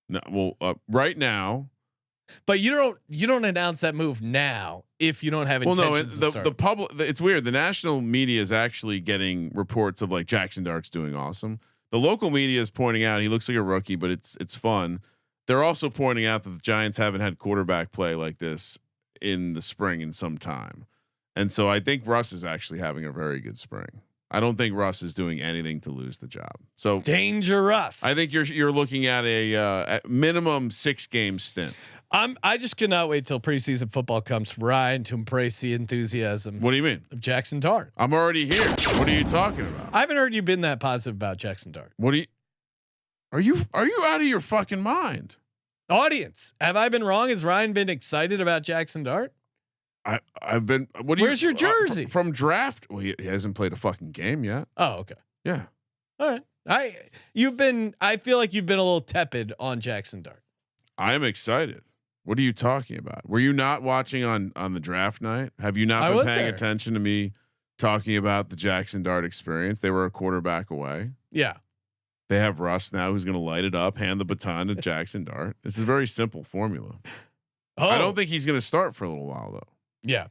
No, well, right now. But you don't announce that move now if you don't have intentions. Well, no, the public. It's weird. The national media is actually getting reports of like Jackson Dart's doing awesome. The local media is pointing out he looks like a rookie, but it's fun. They're also pointing out that the Giants haven't had quarterback play like this in the spring in some time, and so I think Russ is actually having a very good spring. I don't think Russ is doing anything to lose the job. So dangerous. I think you're looking at at minimum 6-game stint. I just cannot wait till preseason football comes for Ryan to embrace the enthusiasm. What do you mean? Of Jackson Dart. I'm already here. What are you talking about? I haven't heard you been that positive about Jackson Dart. Are you out of your fucking mind? Audience, have I been wrong? Has Ryan been excited about Jackson Dart? I've been. Where's your jersey from draft? Well, he hasn't played a fucking game yet. Oh, okay. Yeah. All right. I feel like you've been a little tepid on Jackson Dart. I am excited. What are you talking about? Were you not watching on the draft night? Have you not been paying attention to me talking about the Jackson Dart experience? They were a quarterback away. Yeah. They have Russ now who's going to light it up, hand the baton to Jackson Dart. This is a very simple formula. Oh. I don't think he's going to start for a little while though. Yeah.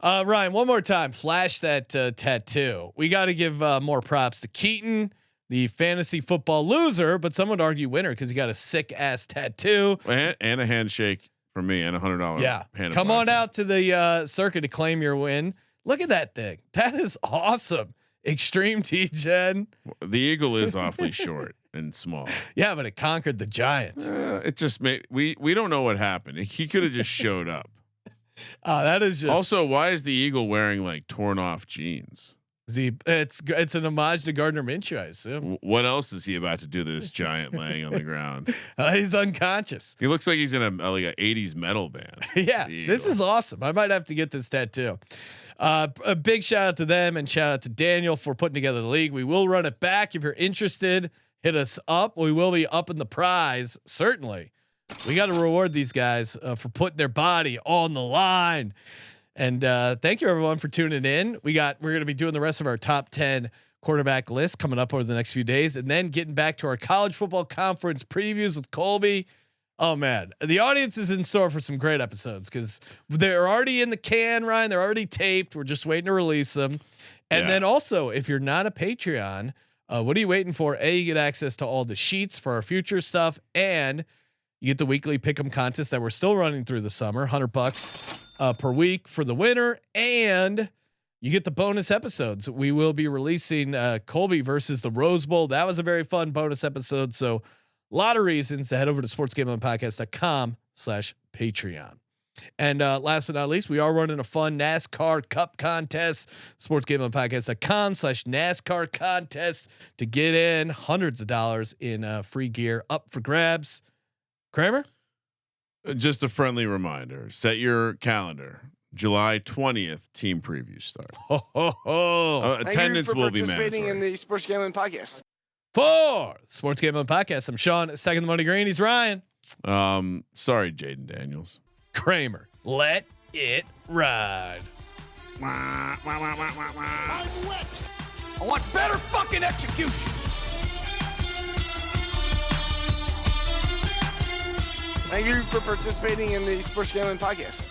Ryan, one more time, flash that tattoo. We got to give more props to Keaton, the fantasy football loser, but some would argue winner because he got a sick ass tattoo and a handshake from me and $100. Yeah, come on out to the circuit to claim your win. Look at that thing. That is awesome. Extreme T-Gen. The eagle is awfully short and small. Yeah, but it conquered the Giants. It just made we don't know what happened. He could have just showed up. That is just also. Why is the eagle wearing like torn off jeans? It's an homage to Gardner Minshew, I assume. What else is he about to do to this giant laying on the ground? He's unconscious. He looks like he's in a 80s metal band. Yeah, this is awesome. I might have to get this tattoo. A big shout out to them and shout out to Daniel for putting together the league. We will run it back if you're interested. Hit us up. We will be up in the prize. Certainly, we got to reward these guys for putting their body on the line. And thank you everyone for tuning in. We're going to be doing the rest of our top 10 quarterback list coming up over the next few days, and then getting back to our college football conference previews with Colby. Oh man, the audience is in store for some great episodes because they're already in the can, Ryan. They're already taped. We're just waiting to release them. And then also, if you're not a Patreon, what are you waiting for? You get access to all the sheets for our future stuff, and you get the weekly pick'em contest that we're still running through the summer, $100 per week for the winner, and you get the bonus episodes. We will be releasing Colby versus the Rose Bowl. That was a very fun bonus episode. So a lot of reasons to head over to sportsgamblingpodcast.com/Patreon. And last but not least, we are running a fun NASCAR Cup contest. Sportsgamblingpodcast.com/NASCAR contest to get in hundreds of dollars in free gear up for grabs. Kramer? Just a friendly reminder, set your calendar. July 20th, team previews start. Attendance will be participating in the Sports Gambling Podcast. For Sports Gambling Podcast, I'm Sean, second the money green. He's Ryan. Sorry, Jayden Daniels. Kramer, let it ride. I'm wet. I want better fucking execution. Thank you for participating in the Sports Gambling Podcast.